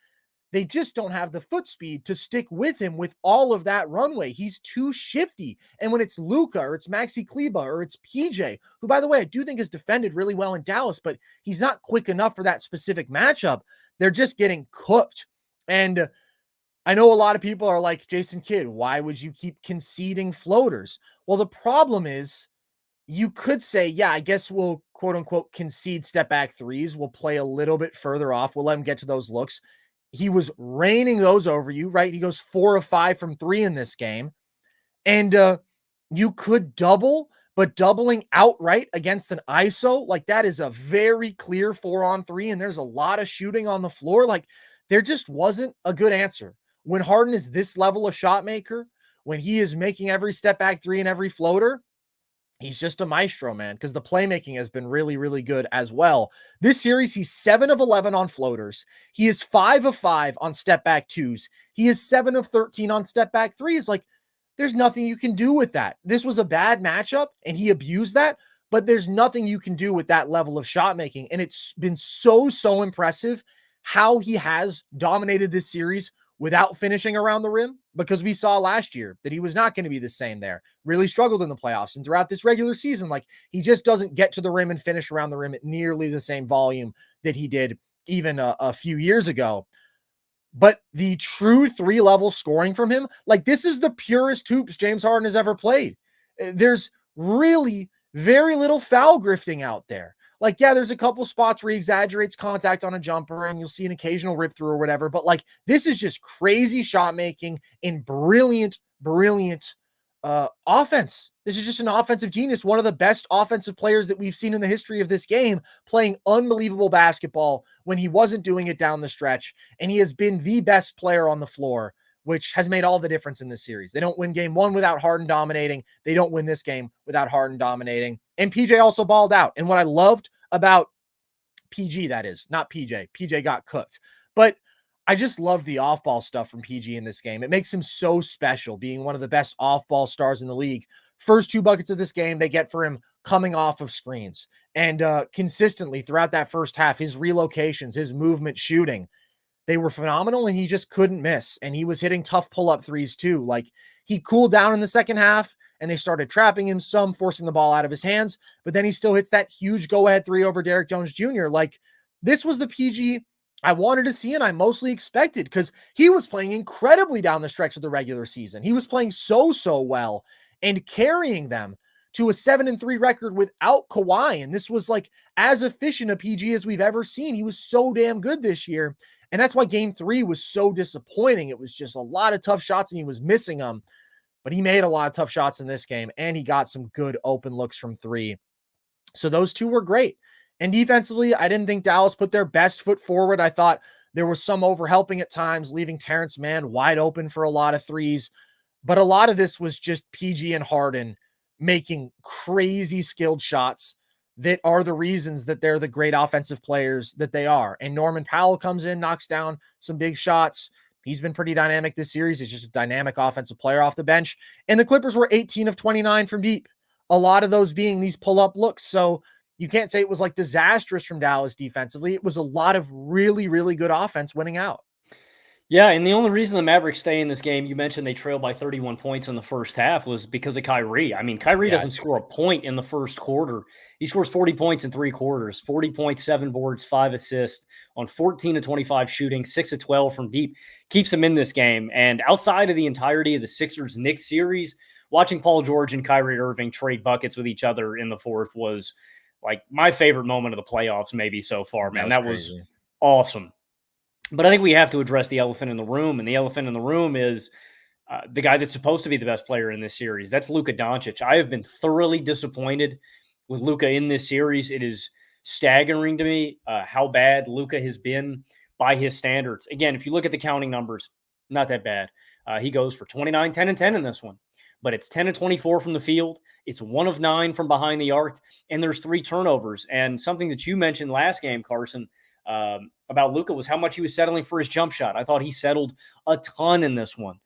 They just don't have the foot speed to stick with him with all of that runway. He's too shifty. And when it's Luka or it's Maxi Kleba or it's PJ, who, by the way, I do think has defended really well in Dallas, but he's not quick enough for that specific matchup. They're just getting cooked. And I know a lot of people are like, Jason Kidd, why would you keep conceding floaters? Well, the problem is you could say, yeah, I guess we'll quote unquote concede step back threes. We'll play a little bit further off. We'll let him get to those looks. He was raining those over you, right? He goes 4 of 5 from 3 in this game. And you could double, but doubling outright against an ISO, like that is a very clear 4-on-3, and there's a lot of shooting on the floor. Like there just wasn't a good answer. When Harden is this level of shot maker, when he is making every step back three and every floater, he's just a maestro, man, because the playmaking has been really, really good as well. This series, he's 7 of 11 on floaters. He is 5 of 5 on step back twos. He is 7 of 13 on step back threes. Like, there's nothing you can do with that. This was a bad matchup, and he abused that, but there's nothing you can do with that level of shot making. And it's been so, so impressive how he has dominated this series without finishing around the rim, because we saw last year that he was not going to be the same there. Really struggled in the playoffs and throughout this regular season. Like he just doesn't get to the rim and finish around the rim at nearly the same volume that he did even a few years ago. But the true 3-level scoring from him, like this is the purest hoops James Harden has ever played. There's really very little foul grifting out there. Like, yeah, there's a couple spots where he exaggerates contact on a jumper and you'll see an occasional rip through or whatever. But like, this is just crazy shot making and brilliant offense. This is just an offensive genius. One of the best offensive players that we've seen in the history of this game, playing unbelievable basketball when he wasn't doing it down the stretch. And he has been the best player on the floor, which has made all the difference in this series. They don't win game 1 without Harden dominating. They don't win this game without Harden dominating. And PJ also balled out. And what I loved about PG, that is, not PJ. PJ got cooked. But I just love the off-ball stuff from PG in this game. It makes him so special, being one of the best off-ball stars in the league. First 2 buckets of this game, they get for him coming off of screens. And consistently throughout that first half, his relocations, his movement, shooting, they were phenomenal, and he just couldn't miss. And he was hitting tough pull-up threes too. Like he cooled down in the second half, and they started trapping him some, forcing the ball out of his hands. But then he still hits that huge go-ahead 3 over Derrick Jones Jr. Like this was the PG I wanted to see, and I mostly expected, because he was playing incredibly down the stretch of the regular season. He was playing so well and carrying them to a 7-3 record without Kawhi. And this was like as efficient a PG as we've ever seen. He was so damn good this year. And that's why game 3 was so disappointing. It was just a lot of tough shots and he was missing them, but he made a lot of tough shots in this game and he got some good open looks from 3. So those 2 were great. And defensively, I didn't think Dallas put their best foot forward. I thought there was some overhelping at times, leaving Terrence Mann wide open for a lot of threes. But a lot of this was just PG and Harden making crazy skilled shots that are the reasons that they're the great offensive players that they are. And Norman Powell comes in, knocks down some big shots. He's been pretty dynamic this series. He's just a dynamic offensive player off the bench. And the Clippers were 18 of 29 from deep. A lot of those being these pull-up looks. So you can't say it was like disastrous from Dallas defensively. It was a lot of really, really good offense winning out. Yeah, and the only reason the Mavericks stay in this game, you mentioned they trailed by 31 points in the first half, was because of Kyrie. I mean, Kyrie doesn't score a point in the first quarter. He scores 40 points in 3 quarters, 40 points, 7 boards, 5 assists on 14 of 25 shooting, 6 of 12 from deep. Keeps him in this game. And outside of the entirety of the Sixers-Knicks series, watching Paul George and Kyrie Irving trade buckets with each other in the fourth was like my favorite moment of the playoffs maybe so far, man. That was awesome. But I think we have to address the elephant in the room, and the elephant in the room is the guy that's supposed to be the best player in this series. That's Luka Doncic. I have been thoroughly disappointed with Luka in this series. It is staggering to me how bad Luka has been by his standards. Again, if you look at the counting numbers, not that bad. He goes for 29, 10, and 10 in this one. But it's 10 of 24 from the field. It's 1 of 9 from behind the arc, and there's 3 turnovers. And something that you mentioned last game, Carson, about Luka was how much he was settling for his jump shot. I thought he settled a ton in this one.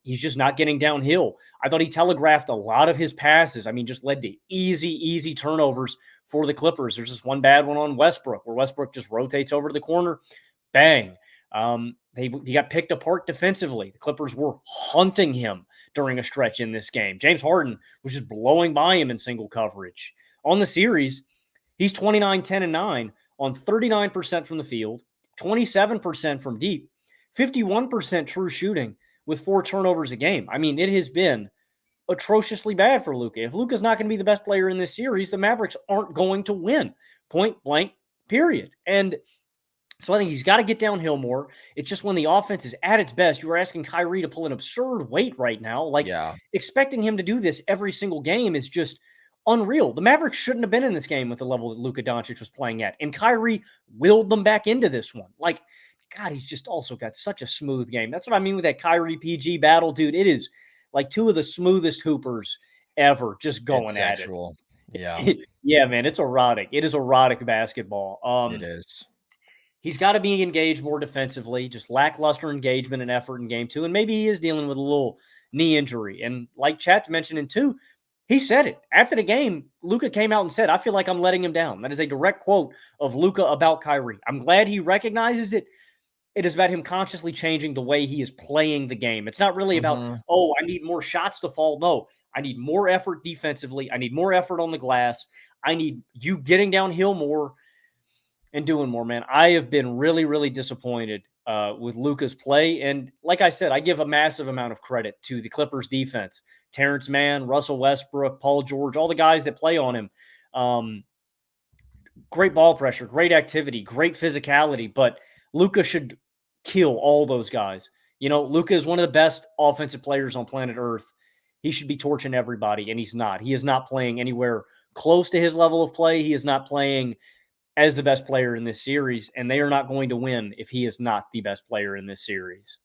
He's just not getting downhill. I thought he telegraphed a lot of his passes. I mean, just led to easy turnovers for the Clippers. There's just one bad one on Westbrook where Westbrook just rotates over to the corner. Bang. He got picked apart defensively. The Clippers were hunting him during a stretch in this game. James Harden was just blowing by him in single coverage. On the series, he's 29, 10, and 9 on 39% from the field, 27% from deep, 51% true shooting with 4 turnovers a game. I mean, it has been atrociously bad for Luka. If Luka's not going to be the best player in this series, the Mavericks aren't going to win. Point blank, period. And so I think he's got to get downhill more. It's just when the offense is at its best, you are asking Kyrie to pull an absurd weight right now. Like, expecting him to do this every single game is just unreal. The Mavericks shouldn't have been in this game with the level that Luka Doncic was playing at. And Kyrie willed them back into this one. Like, God, he's just also got such a smooth game. That's what I mean with that Kyrie PG battle, dude. It is like 2 of the smoothest hoopers ever just going at it. Yeah. Yeah, man, it's erotic. It is erotic basketball. It is. He's got to be engaged more defensively, just lackluster engagement and effort in game 2. And maybe he is dealing with a little knee injury. And like Chat mentioned in 2, he said it. After the game, Luka came out and said, I feel like I'm letting him down. That is a direct quote of Luka about Kyrie. I'm glad he recognizes it. It is about him consciously changing the way he is playing the game. It's not really about, I need more shots to fall. No, I need more effort defensively. I need more effort on the glass. I need you getting downhill more and doing more, man. I have been really, really disappointed with Luka's play. And like I said, I give a massive amount of credit to the Clippers defense. Terrence Mann, Russell Westbrook, Paul George, all the guys that play on him. Great ball pressure, great activity, great physicality, but Luka should kill all those guys. You know, Luka is one of the best offensive players on planet Earth. He should be torching everybody, and he's not. He is not playing anywhere close to his level of play. He is not playing as the best player in this series, and they are not going to win if he is not the best player in this series.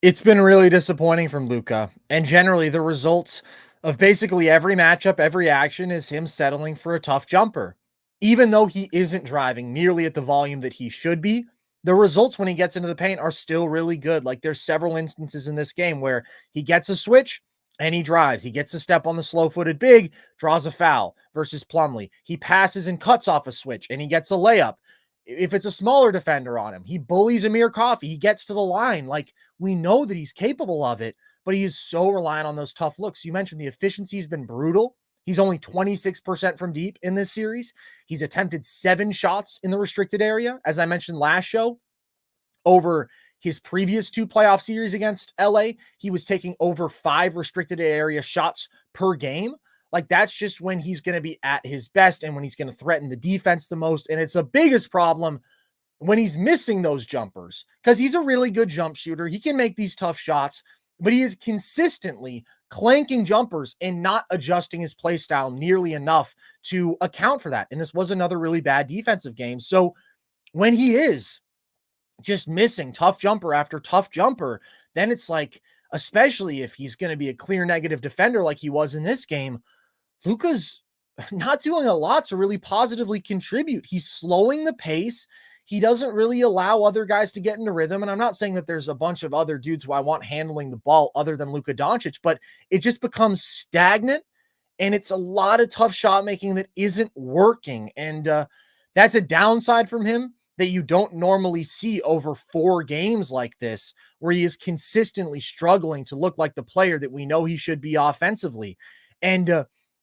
It's been really disappointing from Luka, and generally the results of basically every matchup, every action is him settling for a tough jumper. Even though he isn't driving nearly at the volume that he should be, the results when he gets into the paint are still really good. Like, there's several instances in this game where he gets a switch and he drives. He gets a step on the slow-footed big, draws a foul versus Plumlee. He passes and cuts off a switch and he gets a layup. If it's a smaller defender on him, he bullies Amir Coffey. He gets to the line. Like, we know that he's capable of it, but he is so reliant on those tough looks. You mentioned the efficiency has been brutal. He's only 26% from deep in this series. He's attempted 7 shots in the restricted area. As I mentioned last show, over his previous 2 playoff series against LA, he was taking over 5 restricted area shots per game. Like, that's just when he's going to be at his best and when he's going to threaten the defense the most. And it's the biggest problem when he's missing those jumpers, because he's a really good jump shooter. He can make these tough shots, but he is consistently clanking jumpers and not adjusting his play style nearly enough to account for that. And this was another really bad defensive game. So when he is just missing tough jumper after tough jumper, then it's like, especially if he's going to be a clear negative defender like he was in this game, Luka's not doing a lot to really positively contribute. He's slowing the pace. He doesn't really allow other guys to get into rhythm. And I'm not saying that there's a bunch of other dudes who I want handling the ball other than Luka Doncic, but it just becomes stagnant. And it's a lot of tough shot making that isn't working. And that's a downside from him that you don't normally see over 4 games like this, where he is consistently struggling to look like the player that we know he should be offensively. And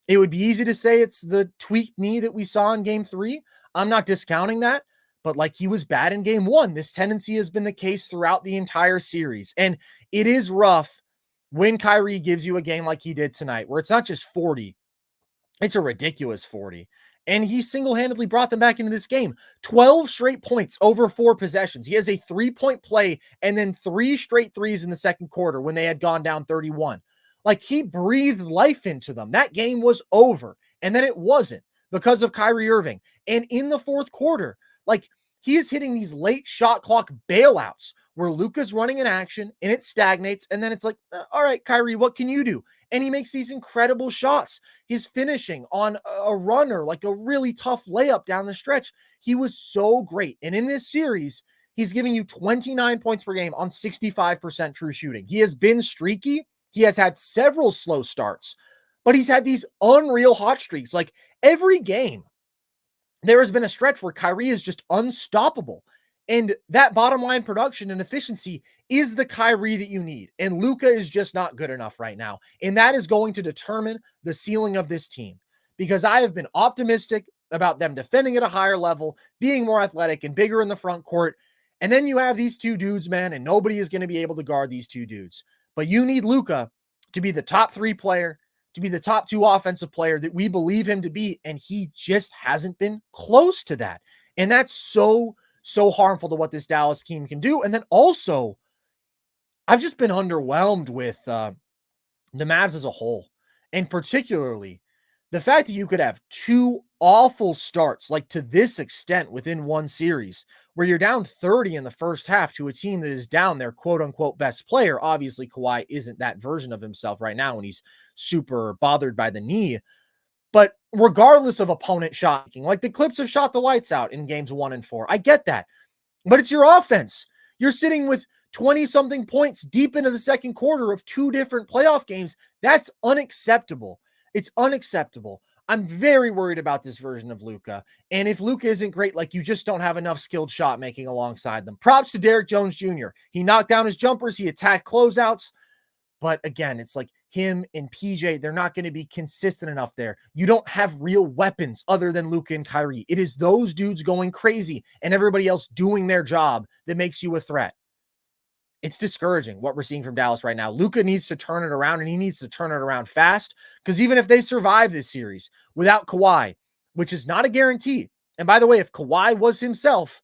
it would be easy to say it's the tweaked knee that we saw in game 3. I'm not discounting that, but like, he was bad in game 1. This tendency has been the case throughout the entire series. And it is rough when Kyrie gives you a game like he did tonight, where it's not just 40, it's a ridiculous 40. And he single-handedly brought them back into this game. 12 straight points over 4 possessions. He has a 3-point play and then 3 straight threes in the second quarter when they had gone down 31. Like, he breathed life into them. That game was over. And then it wasn't because of Kyrie Irving. And in the fourth quarter, like, he is hitting these late shot clock bailouts where Luka's running in action and it stagnates. And then it's like, all right, Kyrie, what can you do? And he makes these incredible shots. He's finishing on a runner, like a really tough layup down the stretch. He was so great. And in this series, he's giving you 29 points per game on 65% true shooting. He has been streaky. He has had several slow starts, but he's had these unreal hot streaks. Like every game, there has been a stretch where Kyrie is just unstoppable. And that bottom line production and efficiency is the Kyrie that you need. And Luka is just not good enough right now. And that is going to determine the ceiling of this team, because I have been optimistic about them defending at a higher level, being more athletic and bigger in the front court. And then you have these two dudes, man, and nobody is going to be able to guard these two dudes. But you need Luka to be the top 3 player, to be the top 2 offensive player that we believe him to be. And he just hasn't been close to that. And that's so harmful to what this Dallas team can do. And then also, I've just been underwhelmed with the Mavs as a whole. And particularly the fact that you could have 2 awful starts, like to this extent within one series, where you're down 30 in the first half to a team that is down their quote unquote best player. Obviously, Kawhi isn't that version of himself right now when he's super bothered by the knee. But regardless of opponent shot making, like the Clips have shot the lights out in games 1 and 4. I get that. But it's your offense. You're sitting with 20-something points deep into the second quarter of 2 different playoff games. That's unacceptable. It's unacceptable. I'm very worried about this version of Luka. And if Luka isn't great, like you just don't have enough skilled shot making alongside them. Props to Derrick Jones Jr. He knocked down his jumpers. He attacked closeouts. But again, it's like him and PJ, they're not going to be consistent enough there. You don't have real weapons other than Luka and Kyrie. It is those dudes going crazy and everybody else doing their job that makes you a threat. It's discouraging what we're seeing from Dallas right now. Luka needs to turn it around, and he needs to turn it around fast, because even if they survive this series without Kawhi, which is not a guarantee, and by the way, if Kawhi was himself,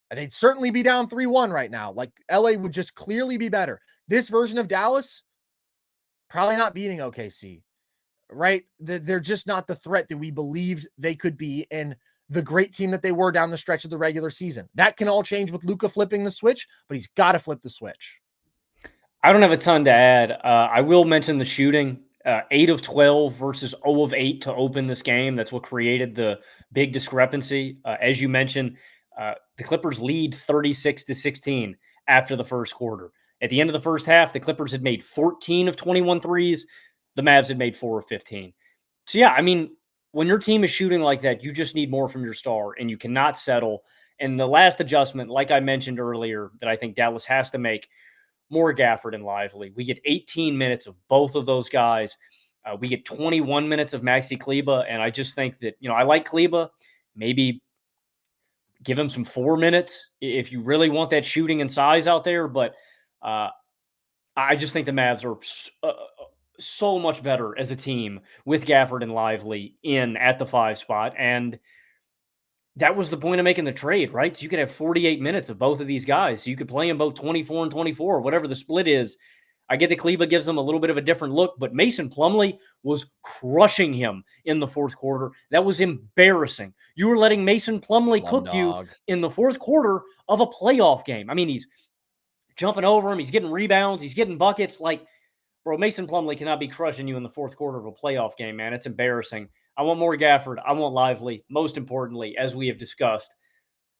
they'd certainly be down 3-1 right now. Like LA would just clearly be better. This version of Dallas, probably not beating OKC, right? They're just not the threat that we believed they could be, and the great team that they were down the stretch of the regular season. That can all change with Luka flipping the switch, but he's got to flip the switch. I don't have a ton to add. I will mention the shooting. 8 of 12 versus 0 of 8 to open this game. That's what created the big discrepancy. As you mentioned, the Clippers lead 36-16 after the first quarter. At the end of the first half, the Clippers had made 14 of 21 threes. The Mavs had made 4 of 15. So, yeah, I mean, when your team is shooting like that, you just need more from your star, and you cannot settle. And the last adjustment, like I mentioned earlier, that I think Dallas has to make, more Gafford and Lively. We get 18 minutes of both of those guys. We get 21 minutes of Maxey Kleber, and I just think that, I like Kleber. Maybe give him some 4 minutes if you really want that shooting and size out there. But I just think the Mavs are so much better as a team with Gafford and Lively in at the 5 spot. And that was the point of making the trade, right? So you could have 48 minutes of both of these guys. So you could play them both 24 and 24, whatever the split is. I get that Kleber gives them a little bit of a different look, but Mason Plumlee was crushing him in the fourth quarter. That was embarrassing. You were letting Mason Plumlee cook you in the fourth quarter of a playoff game. I mean, he's jumping over him. He's getting rebounds. He's getting buckets. Like, bro, Mason Plumlee cannot be crushing you in the fourth quarter of a playoff game, man. It's embarrassing. I want more Gafford. I want Lively. Most importantly, as we have discussed,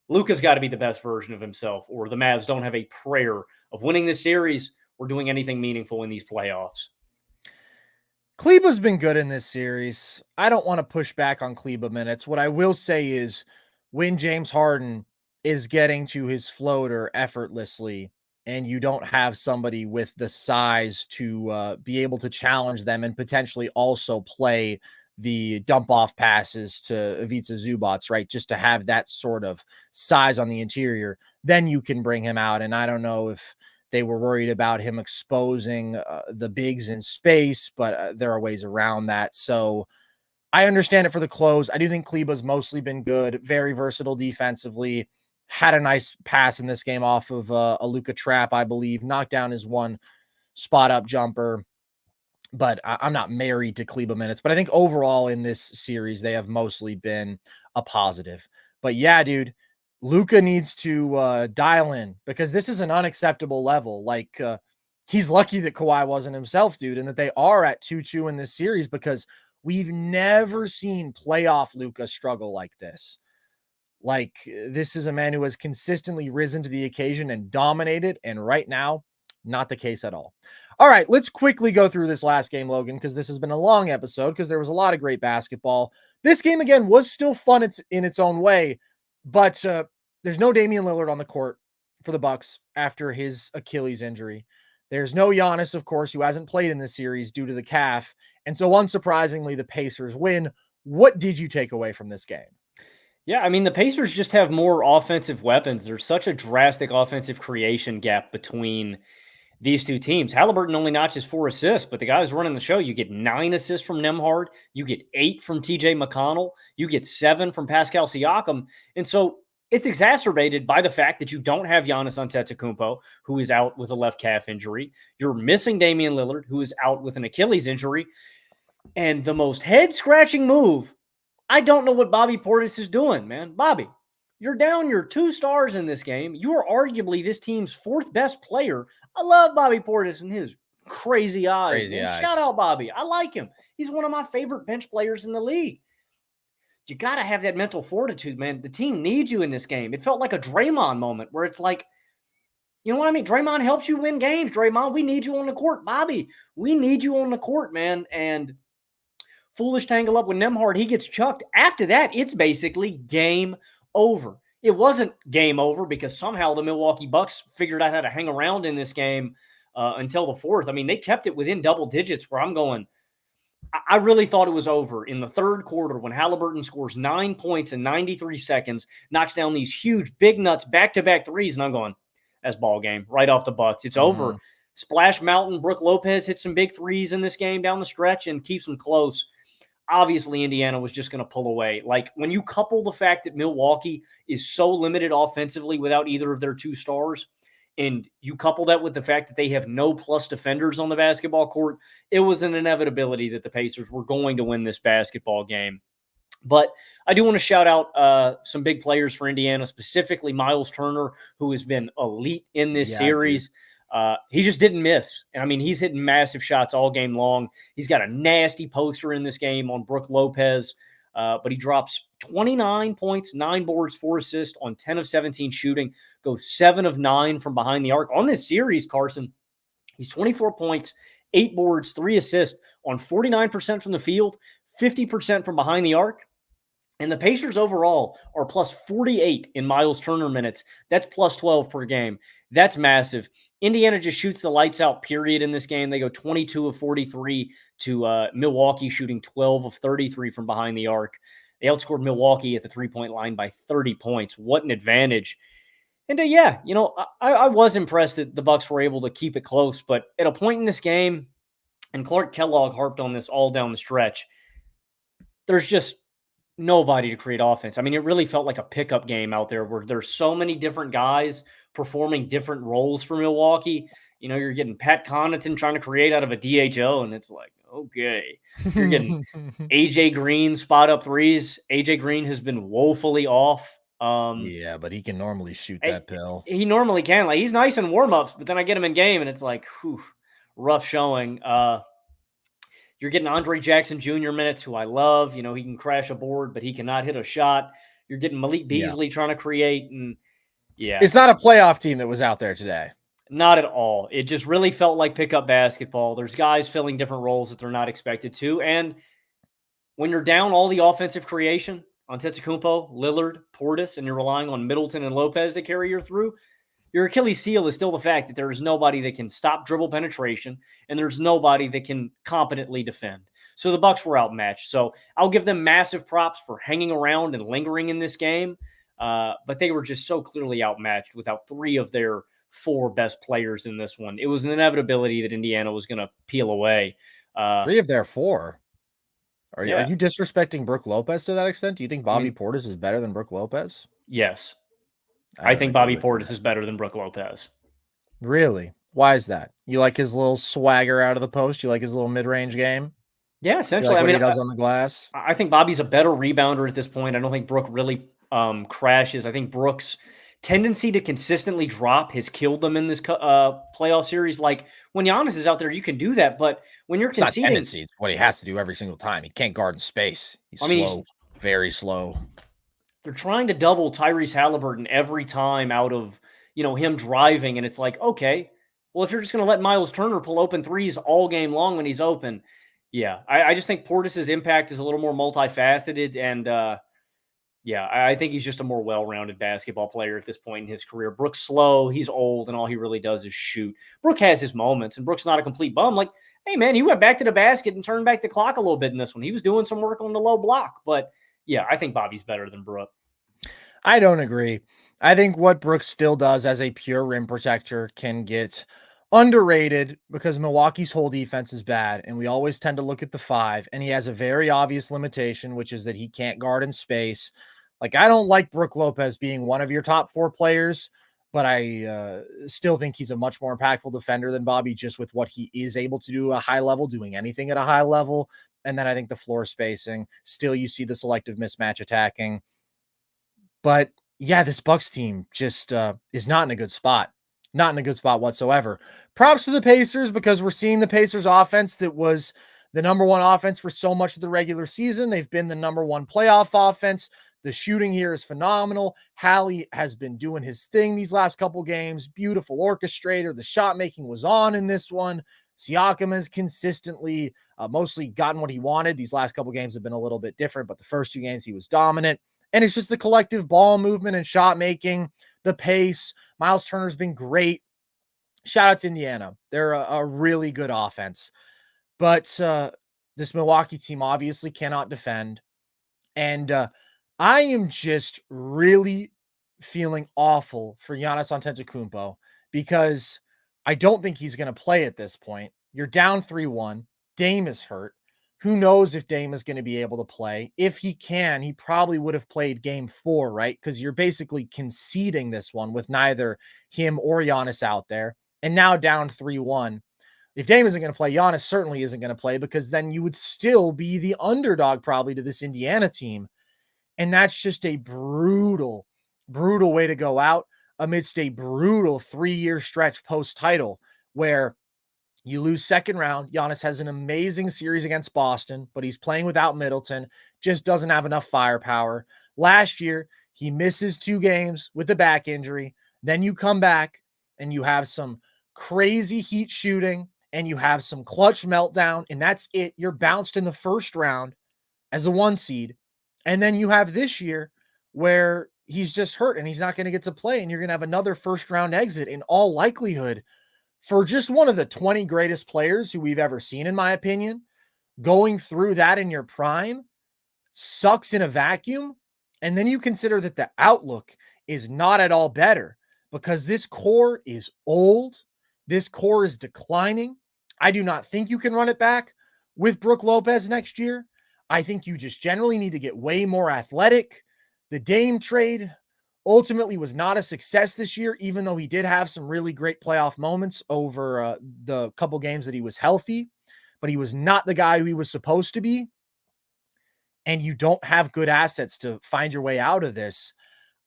Luka's got to be the best version of himself, or the Mavs don't have a prayer of winning this series or doing anything meaningful in these playoffs. Kleber's been good in this series. I don't want to push back on Kleber minutes. What I will say is when James Harden is getting to his floater effortlessly, and you don't have somebody with the size to be able to challenge them and potentially also play the dump off passes to Ivica Zubac, right? Just to have that sort of size on the interior, then you can bring him out. And I don't know if they were worried about him exposing the bigs in space, but there are ways around that. So I understand it for the close. I do think Kleber's mostly been good, very versatile defensively. Had a nice pass in this game off of a Luka trap, I believe. Knocked down his one spot-up jumper. But I'm not married to Kleber minutes. But I think overall in this series, they have mostly been a positive. But yeah, dude, Luka needs to dial in because this is an unacceptable level. Like, he's lucky that Kawhi wasn't himself, dude, and that they are at 2-2 in this series because we've never seen playoff Luka struggle like this. Like, this is a man who has consistently risen to the occasion and dominated, and right now, not the case at all. All right, let's quickly go through this last game, Logan, because this has been a long episode because there was a lot of great basketball. This game, again, was still fun in its own way, but there's no Damian Lillard on the court for the Bucks after his Achilles injury. There's no Giannis, of course, who hasn't played in this series due to the calf, and so unsurprisingly, the Pacers win. What did you take away from this game? Yeah, I mean, the Pacers just have more offensive weapons. There's such a drastic offensive creation gap between these two teams. Haliburton only notches 4 assists, but the guys running the show, you get 9 assists from Nembhard, you get 8 from TJ McConnell, you get 7 from Pascal Siakam. And so it's exacerbated by the fact that you don't have Giannis Antetokounmpo, who is out with a left calf injury. You're missing Damian Lillard, who is out with an Achilles injury. And the most head-scratching move, I don't know what Bobby Portis is doing, man. Bobby, you're down your 2 stars in this game. You are arguably this team's 4th best player. I love Bobby Portis and his crazy eyes. Shout out Bobby. I like him. He's one of my favorite bench players in the league. You got to have that mental fortitude, man. The team needs you in this game. It felt like a Draymond moment where it's like, you know what I mean? Draymond helps you win games, Draymond. We need you on the court. Bobby, we need you on the court, man. And foolish tangle up with Nembhard. He gets chucked. After that, it's basically game over. It wasn't game over because somehow the Milwaukee Bucks figured out how to hang around in this game until the 4th. I mean, they kept it within double digits where I'm going, I really thought it was over in the 3rd quarter when Haliburton scores 9 points in 93 seconds, knocks down these huge big nuts back-to-back threes, and I'm going, that's ball game right off the Bucks. It's over. Splash Mountain, Brook Lopez hit some big threes in this game down the stretch and keeps them close. Obviously, Indiana was just going to pull away. Like, when you couple the fact that Milwaukee is so limited offensively without either of their 2 stars, and you couple that with the fact that they have no plus defenders on the basketball court, it was an inevitability that the Pacers were going to win this basketball game. But I do want to shout out some big players for Indiana, specifically Miles Turner, who has been elite in this series. He just didn't miss. And I mean, he's hitting massive shots all game long. He's got a nasty poster in this game on Brook Lopez, but he drops 29 points, 9 boards, 4 assists on 10 of 17 shooting, goes 7 of 9 from behind the arc. On this series, Carson, he's 24 points, 8 boards, 3 assists on 49% from the field, 50% from behind the arc. And the Pacers overall are plus 48 in Miles Turner minutes. That's plus 12 per game. That's massive. Indiana just shoots the lights out, period, in this game. They go 22 of 43 to Milwaukee, shooting 12 of 33 from behind the arc. They outscored Milwaukee at the three-point line by 30 points. What an advantage. And I was impressed that the Bucks were able to keep it close. But at a point in this game, and Clark Kellogg harped on this all down the stretch, there's just nobody to create offense. I mean, it really felt like a pickup game out there where there's so many different guys performing different roles for Milwaukee. You know, you're getting Pat Connaughton trying to create out of a DHO, and it's like, okay. You're getting AJ Green spot up threes. AJ Green has been woefully off. Yeah, but he can normally shoot that pill. He normally can. Like, he's nice in warm-ups, but then I get him in game, and it's like, whew, rough showing. You're getting Andre Jackson Jr. minutes, who I love. You know, he can crash a board, but he cannot hit a shot. You're getting Malik Beasley trying to create, and it's not a playoff team that was out there today. Not at all. It just really felt like pickup basketball. There's guys filling different roles that they're not expected to, and when you're down all the offensive creation on Antetokounmpo, Lillard, Portis, and you're relying on Middleton and Lopez to carry you through, your Achilles heel is still the fact that there is nobody that can stop dribble penetration, and there's nobody that can competently defend. So the Bucks were outmatched. So I'll give them massive props for hanging around and lingering in this game, but they were just so clearly outmatched without 3 of their 4 best players in this one. It was an inevitability that Indiana was going to peel away. 3 of their 4. Are you disrespecting Brook Lopez to that extent? Do you think Bobby Portis is better than Brook Lopez? Yes. I think Bobby Portis is better than Brook Lopez. Really? Why is that? You like his little swagger out of the post? You like his little mid-range game? Yeah, essentially. Like what he does on the glass? I think Bobby's a better rebounder at this point. I don't think Brook really crashes. I think Brooks' tendency to consistently drop has killed them in this playoff series. Like when Giannis is out there, you can do that, but when you're It's not conceding, tendency. It's what he has to do every single time. He can't guard in space. He's slow, very slow. They're trying to double Tyrese Haliburton every time out of, him driving. And it's like, okay, well, if you're just going to let Miles Turner pull open threes all game long when he's open, yeah, I just think Portis's impact is a little more multifaceted. And I think he's just a more well-rounded basketball player at this point in his career. Brooks slow, he's old, and all he really does is shoot. Brook has his moments, and Brook's not a complete bum. Like, hey, man, he went back to the basket and turned back the clock a little bit in this one. He was doing some work on the low block. But, yeah, I think Bobby's better than Brook. I don't agree. I think what Brooks still does as a pure rim protector can get underrated because Milwaukee's whole defense is bad, and we always tend to look at the 5, and he has a very obvious limitation, which is that he can't guard in space. Like, I don't like Brook Lopez being one of your top 4 players, but I still think he's a much more impactful defender than Bobby just with what he is able to do at a high level, doing anything at a high level. And then I think the floor spacing, still you see the selective mismatch attacking. But yeah, this Bucks team just is not in a good spot. Not in a good spot whatsoever. Props to the Pacers because we're seeing the Pacers offense that was the number 1 offense for so much of the regular season. They've been the number 1 playoff offense. The shooting here is phenomenal. Hallie has been doing his thing these last couple games. Beautiful orchestrator. The shot making was on in this one. Siakam has consistently mostly gotten what he wanted. These last couple games have been a little bit different, but the first 2 games he was dominant. And it's just the collective ball movement and shot making, the pace. Miles Turner's been great. Shout out to Indiana. They're a really good offense. But this Milwaukee team obviously cannot defend. And I am just really feeling awful for Giannis Antetokounmpo because I don't think he's going to play at this point. You're down 3-1. Dame is hurt. Who knows if Dame is going to be able to play? If he can, he probably would have played game 4, right? Because you're basically conceding this one with neither him or Giannis out there. And now down 3-1. If Dame isn't going to play, Giannis certainly isn't going to play because then you would still be the underdog probably to this Indiana team. And that's just a brutal, brutal way to go out amidst a brutal 3-year stretch post-title where you lose second round. Giannis has an amazing series against Boston, but he's playing without Middleton, just doesn't have enough firepower. Last year, he misses 2 games with the back injury. Then you come back and you have some crazy Heat shooting and you have some clutch meltdown, and that's it. You're bounced in the first round as the 1 seed. And then you have this year where he's just hurt and he's not going to get to play, and you're going to have another first round exit in all likelihood for just one of the 20 greatest players who we've ever seen, in my opinion. Going through that in your prime sucks in a vacuum. And then you consider that the outlook is not at all better because this core is old. This core is declining. I do not think you can run it back with Brook Lopez next year. I think you just generally need to get way more athletic. The Dame trade ultimately was not a success this year, even though he did have some really great playoff moments over the couple games that he was healthy, but he was not the guy who he was supposed to be. And you don't have good assets to find your way out of this.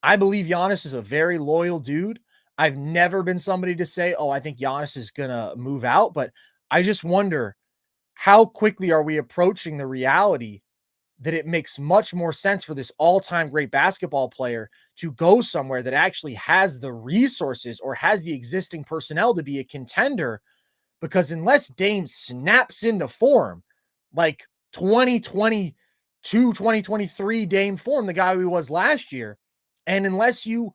I believe Giannis is a very loyal dude. I've never been somebody to say, oh, I think Giannis is going to move out, but I just wonder how quickly are we approaching the reality that it makes much more sense for this all-time great basketball player to go somewhere that actually has the resources or has the existing personnel to be a contender. Because unless Dame snaps into form, like 2022, 2023 Dame form, the guy who he was last year, and unless you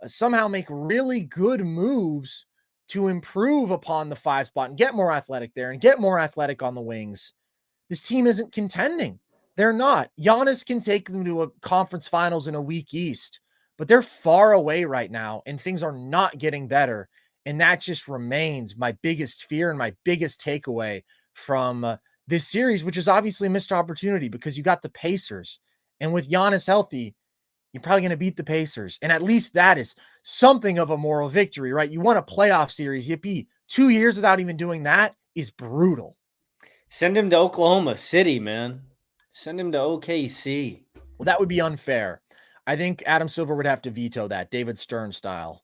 somehow make really good moves to improve upon the 5 spot and get more athletic there and get more athletic on the wings, this team isn't contending. They're not. Giannis can take them to a conference finals in a weak East, but they're far away right now and things are not getting better. And that just remains my biggest fear and my biggest takeaway from this series, which is obviously a missed opportunity because you got the Pacers. And with Giannis healthy, you're probably going to beat the Pacers. And at least that is something of a moral victory, right? You won a playoff series. Yippee. 2 years without even doing that is brutal. Send him to Oklahoma City, man. Send him to OKC. Well, that would be unfair. I think Adam Silver would have to veto that, David Stern style.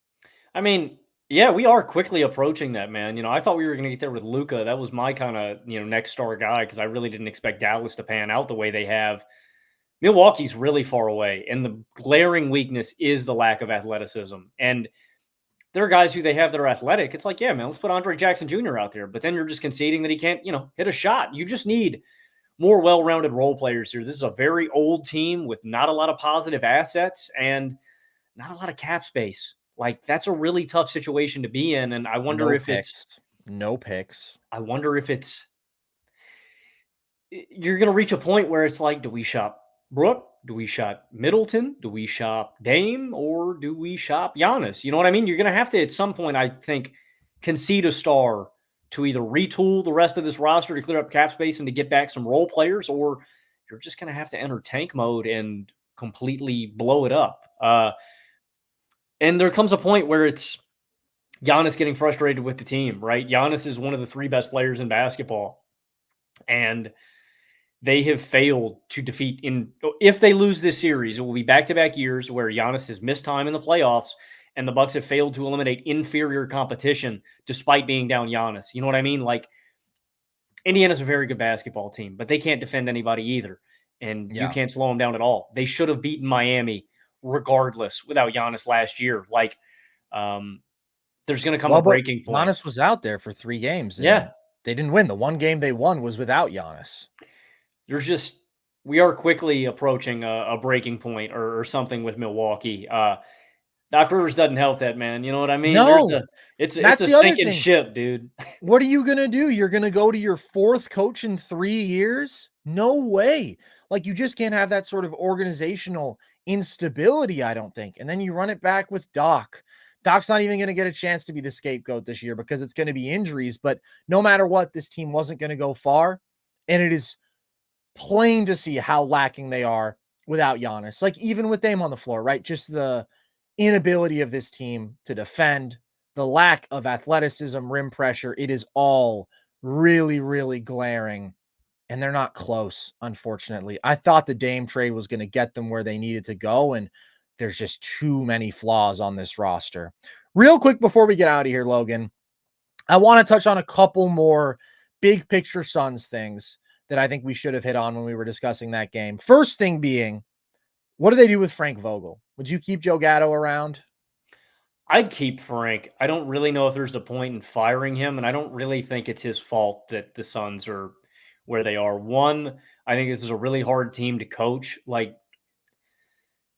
I mean, yeah, we are quickly approaching that, man. I thought we were going to get there with Luka. That was my kind of, next star guy because I really didn't expect Dallas to pan out the way they have. Milwaukee's really far away, and the glaring weakness is the lack of athleticism. And there are guys who they have that are athletic. It's like, yeah, man, let's put Andre Jackson Jr. out there. But then you're just conceding that he can't, hit a shot. You just need more well-rounded role players here. This is a very old team with not a lot of positive assets and not a lot of cap space. Like, that's a really tough situation to be in. And I wonder if it's no picks. I wonder if you're going to reach a point where it's like, do we shop Brook? Do we shop Middleton? Do we shop Dame? Or do we shop Giannis? You know what I mean? You're going to have to, at some point, I think, concede a star to either retool the rest of this roster to clear up cap space and to get back some role players, or you're just going to have to enter tank mode and completely blow it up. And there comes a point where it's Giannis getting frustrated with the team, right? Giannis is one of the 3 best players in basketball. And they have failed to defeat if they lose this series, it will be back-to-back years where Giannis has missed time in the playoffs and the Bucs have failed to eliminate inferior competition despite being down Giannis. You know what I mean? Like, Indiana's a very good basketball team, but they can't defend anybody either. And you can't slow them down at all. They should have beaten Miami regardless without Giannis last year. Like, there's going to come a breaking point. Giannis was out there for 3 games. Yeah. They didn't win. The one game they won was without Giannis. We are quickly approaching a breaking point or something with Milwaukee. Doc Rivers doesn't help that, man. You know what I mean? No. It's a sinking ship, dude. What are you going to do? You're going to go to your 4th coach in 3 years? No way. Like, you just can't have that sort of organizational instability, I don't think. And then you run it back with Doc. Doc's not even going to get a chance to be the scapegoat this year because it's going to be injuries. But no matter what, this team wasn't going to go far. And it is plain to see how lacking they are without Giannis. Like, even with Dame on the floor, right? Just the inability of this team to defend, the lack of athleticism, rim pressure. It is all really, really glaring. And they're not close, unfortunately. I thought the Dame trade was going to get them where they needed to go, and there's just too many flaws on this roster. Real quick before we get out of here, Logan, I want to touch on a couple more big picture Suns things that I think we should have hit on when we were discussing that game. First thing being, what do they do with Frank Vogel? Would you keep Joe Gatto around? I'd keep Frank. I don't really know if there's a point in firing him, and I don't really think it's his fault that the Suns are where they are. One, I think this is a really hard team to coach. Like,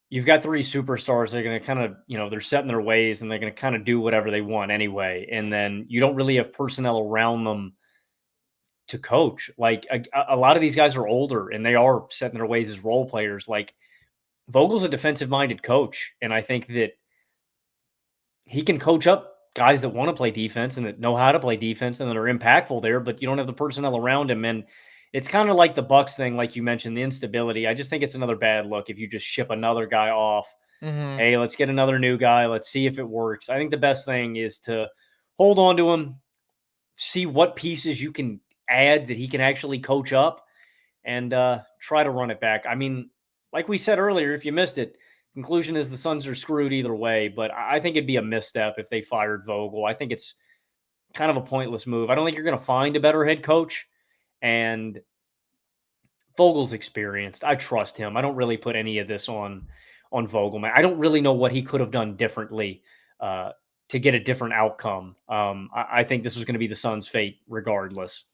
you've got 3 superstars. They're going to kind of, they're set in their ways and they're going to kind of do whatever they want anyway. And then you don't really have personnel around them to coach. Like, a lot of these guys are older and they are set in their ways as role players. Like, Vogel's a defensive minded coach. And I think that he can coach up guys that want to play defense and that know how to play defense and that are impactful there, but you don't have the personnel around him. And it's kind of like the Bucs thing, like you mentioned, the instability. I just think it's another bad look if you just ship another guy off. Mm-hmm. Hey, let's get another new guy. Let's see if it works. I think the best thing is to hold on to him, see what pieces you can add that he can actually coach up, and try to run it back. I mean, like we said earlier, if you missed it, conclusion is the Suns are screwed either way, but I think it'd be a misstep if they fired Vogel. I think it's kind of a pointless move. I don't think you're going to find a better head coach. And Vogel's experienced. I trust him. I don't really put any of this on Vogel, man. I don't really know what he could have done differently to get a different outcome. I think this was going to be the Suns' fate regardless.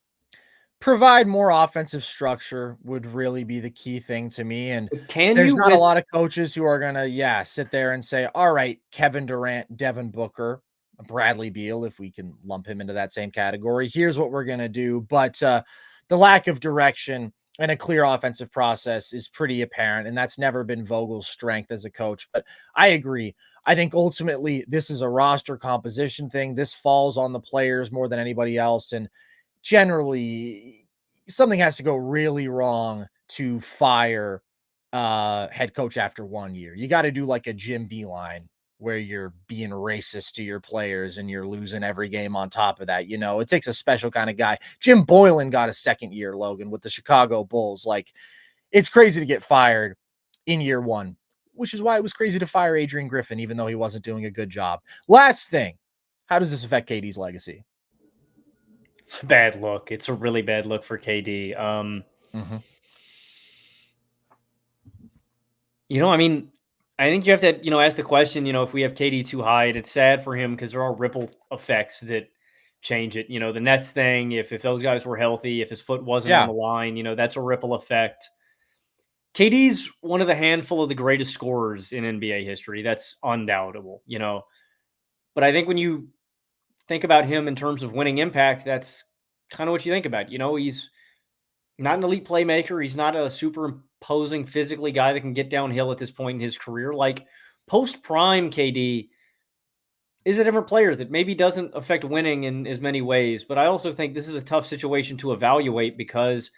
Provide more offensive structure would really be the key thing to me. And there's not a lot of coaches who are going to, sit there and say, all right, Kevin Durant, Devin Booker, Bradley Beal, if we can lump him into that same category, here's what we're going to do. But the lack of direction and a clear offensive process is pretty apparent. And that's never been Vogel's strength as a coach. But I agree. I think ultimately this is a roster composition thing. This falls on the players more than anybody else. And generally, something has to go really wrong to fire head coach after 1 year. You got to do like a Jim Beeline where you're being racist to your players and you're losing every game on top of that. It takes a special kind of guy. Jim Boylan got a second year, Logan, with the Chicago Bulls. Like, it's crazy to get fired in year 1. which is why it was crazy to fire Adrian Griffin, even though he wasn't doing a good job. Last thing, how does this affect KD's legacy? It's a bad look. It's a really bad look for KD. I mean, I think you have to, ask the question, if we have KD too high, it's sad for him because there are ripple effects that change it. The Nets thing, if those guys were healthy, if his foot wasn't on the line, that's a ripple effect. KD's one of the handful of the greatest scorers in NBA history. That's undoubtable, But I think when you think about him in terms of winning impact, that's kind of what you think about. He's not an elite playmaker. He's not a super imposing physically guy that can get downhill at this point in his career. Like post-prime KD is a different player that maybe doesn't affect winning in as many ways. But I also think this is a tough situation to evaluate because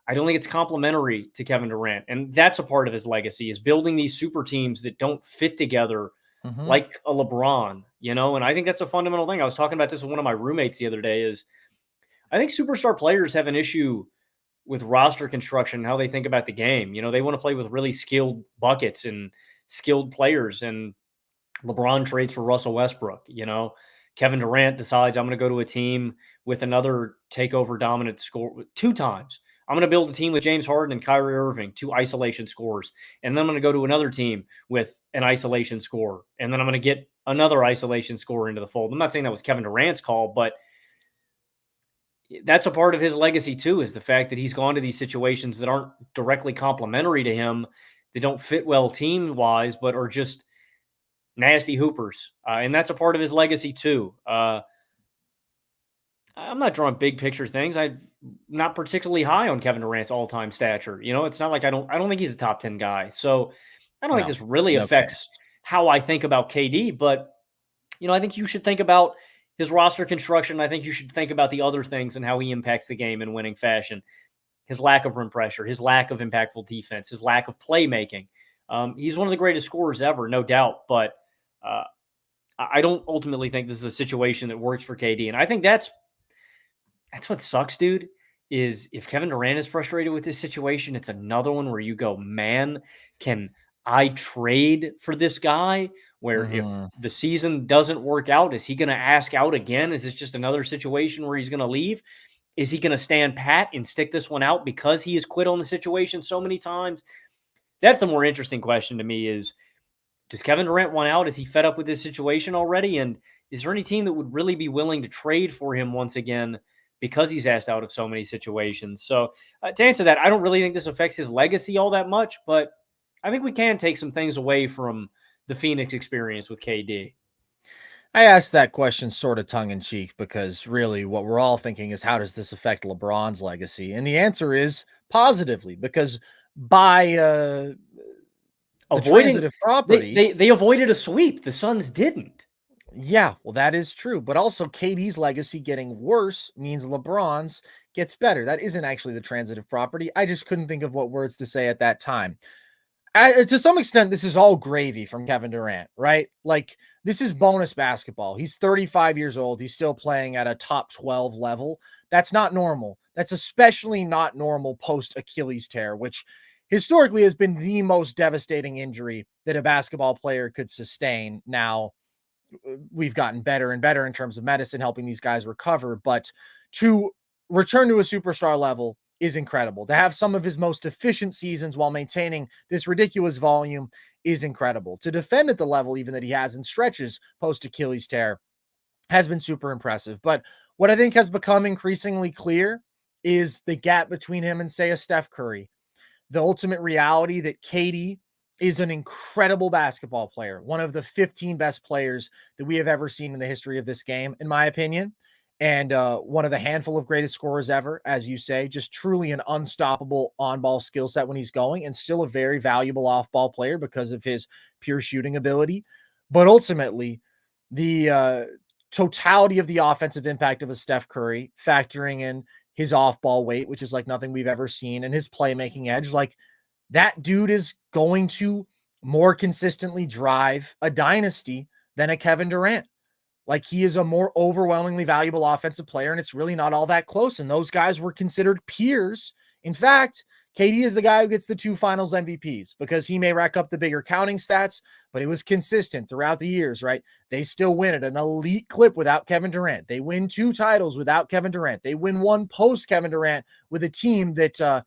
I don't think it's complementary to Kevin Durant. And that's a part of his legacy is building these super teams that don't fit together like a LeBron, and I think that's a fundamental thing. I was talking about this with one of my roommates the other day is I think superstar players have an issue with roster construction and how they think about the game. They want to play with really skilled buckets and skilled players. And LeBron trades for Russell Westbrook. Kevin Durant decides I'm going to go to a team with another takeover dominant score 2 times. I'm going to build a team with James Harden and Kyrie Irving, 2 isolation scores. And then I'm going to go to another team with an isolation score. And then I'm going to get another isolation score into the fold. I'm not saying that was Kevin Durant's call, but that's a part of his legacy too, is the fact that he's gone to these situations that aren't directly complementary to him. They don't fit well team-wise, but are just nasty hoopers. And that's a part of his legacy too. I'm not drawing big picture things. I'm not particularly high on Kevin Durant's all-time stature. It's not like I don't think he's a top 10 guy. So I don't think this really affects how I think about KD, but I think you should think about his roster construction. I think you should think about the other things and how he impacts the game in winning fashion. His lack of rim pressure, his lack of impactful defense, his lack of playmaking. He's one of the greatest scorers ever, no doubt, but I don't ultimately think this is a situation that works for KD. And I think that's what sucks, dude, is if Kevin Durant is frustrated with this situation, it's another one where you go, man, can I trade for this guy? Where if the season doesn't work out, is he going to ask out again? Is this just another situation where he's going to leave? Is he going to stand pat and stick this one out because he has quit on the situation so many times? That's the more interesting question to me is, does Kevin Durant want out? Is he fed up with this situation already? And is there any team that would really be willing to trade for him once again because he's asked out of so many situations? So to answer that, I don't really think this affects his legacy all that much, but I think we can take some things away from the Phoenix experience with KD. I asked that question sort of tongue-in-cheek because really what we're all thinking is how does this affect LeBron's legacy? And the answer is positively, because by transitive property, they avoided a sweep. The Suns didn't. Yeah, well, that is true. But also KD's legacy getting worse means LeBron's gets better. That isn't actually the transitive property. I just couldn't think of what words to say at that time. To some extent, this is all gravy from Kevin Durant, right? Like, this is bonus basketball. He's 35 years old. He's still playing at a top 12 level. That's not normal. That's especially not normal post Achilles tear, which historically has been the most devastating injury that a basketball player could sustain. Now, we've gotten better and better in terms of medicine helping these guys recover, but to return to a superstar level is incredible. To have some of his most efficient seasons while maintaining this ridiculous volume is incredible. To defend at the level even that he has in stretches post Achilles tear has been super impressive. But what I think has become increasingly clear is the gap between him and, say, a Steph Curry. The ultimate reality that KD is an incredible basketball player, one of the 15 best players that we have ever seen in the history of this game, in my opinion, and one of the handful of greatest scorers ever, as you say, just truly an unstoppable on-ball skill set when he's going, and still a very valuable off-ball player because of his pure shooting ability. But ultimately, the totality of the offensive impact of a Steph Curry, factoring in his off-ball weight, which is like nothing we've ever seen, and his playmaking edge, like, that dude is going to more consistently drive a dynasty than a Kevin Durant. Like, he is a more overwhelmingly valuable offensive player, and it's really not all that close. And those guys were considered peers. In fact, KD is the guy who gets the 2 finals MVPs because he may rack up the bigger counting stats, but it was consistent throughout the years, right? They still win at an elite clip without Kevin Durant. They win 2 titles without Kevin Durant. They win 1 post Kevin Durant with a team that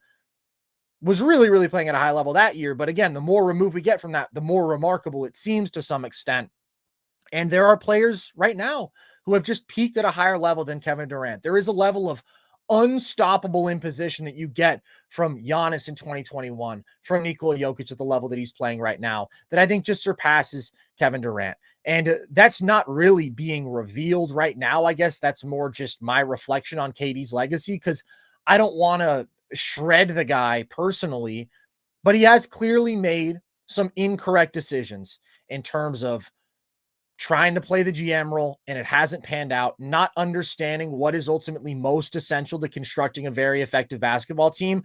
was really, really playing at a high level that year. But again, the more removed we get from that, the more remarkable it seems to some extent. And there are players right now who have just peaked at a higher level than Kevin Durant. There is a level of unstoppable imposition that you get from Giannis in 2021, from Nikola Jokic at the level that he's playing right now, that I think just surpasses Kevin Durant. And that's not really being revealed right now. I guess that's more just my reflection on KD's legacy, because I don't want to shred the guy personally, but he has clearly made some incorrect decisions in terms of trying to play the GM role, and it hasn't panned out, not understanding what is ultimately most essential to constructing a very effective basketball team.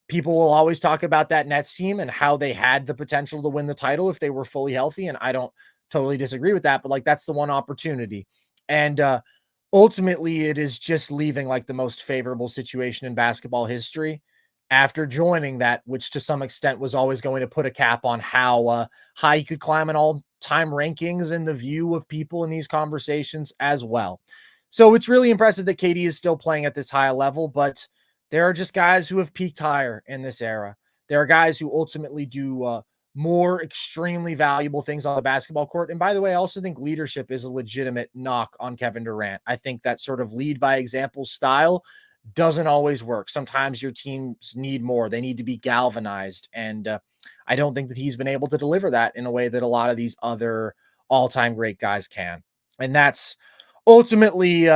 People will always talk about that Nets team and how they had the potential to win the title if they were fully healthy, and I don't totally disagree with that, but like that's the one opportunity. And ultimately, it is just leaving like the most favorable situation in basketball history after joining that, which to some extent was always going to put a cap on how high you could climb in all-time rankings and the view of people in these conversations as well. So it's really impressive that KD is still playing at this high level, but there are just guys who have peaked higher in this era. There are guys who ultimately do more extremely valuable things on the basketball court. And by the way, I also think leadership is a legitimate knock on Kevin Durant. I think that sort of lead by example style doesn't always work. Sometimes your teams need more. They need to be galvanized. And I don't think that he's been able to deliver that in a way that a lot of these other all-time great guys can. And that's ultimately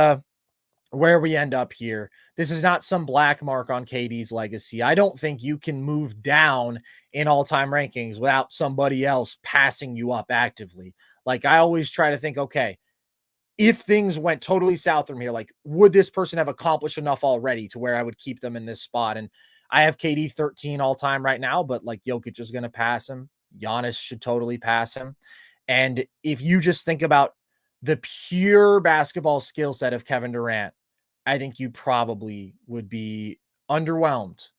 where we end up here. This is not some black mark on KD's legacy. I don't think you can move down in all-time rankings without somebody else passing you up actively. Like I always try to think, okay, if things went totally south from here, like would this person have accomplished enough already to where I would keep them in this spot? And I have KD 13 all time right now, but like Jokic is going to pass him. Giannis should totally pass him. And if you just think about the pure basketball skill set of Kevin Durant, I think you probably would be underwhelmed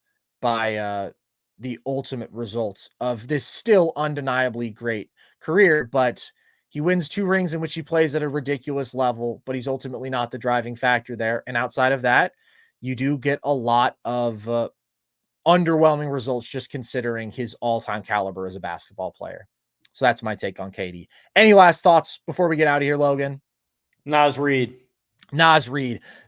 by the ultimate results of this still undeniably great career. But he wins 2 rings in which he plays at a ridiculous level, but he's ultimately not the driving factor there. And outside of that, you do get a lot of underwhelming results just considering his all-time caliber as a basketball player. So that's my take on KD. Any last thoughts before we get out of here, Logan? Naz Reid.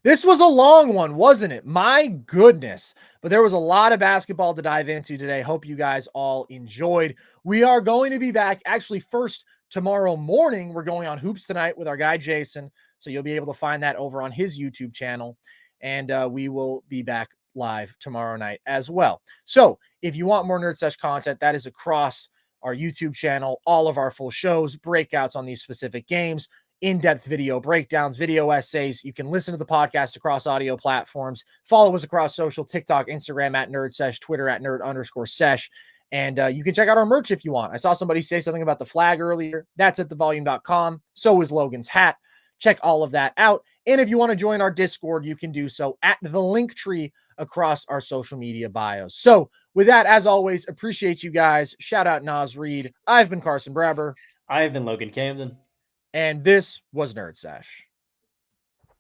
This was a long one, wasn't it? My goodness. But there was a lot of basketball to dive into today. Hope you guys all enjoyed. We are going to be back actually first tomorrow morning. We're going on Hoops Tonight with our guy Jason. So you'll be able to find that over on his YouTube channel. And we will be back live tomorrow night as well. So if you want more NerdSesh content, that is across our YouTube channel, all of our full shows, breakouts on these specific games, in-depth video breakdowns, video essays. You can listen to the podcast across audio platforms. Follow us across social, TikTok, Instagram at NerdSesh, Twitter at nerd_sesh. And you can check out our merch if you want. I saw somebody say something about the flag earlier. That's at thevolume.com. So is Logan's hat. Check all of that out. And if you want to join our Discord, you can do so at the link tree across our social media bios. So with that, as always, appreciate you guys. Shout out Naz Reid. I've been Carson Breber. I have been Logan Camden. And this was NerdSesh.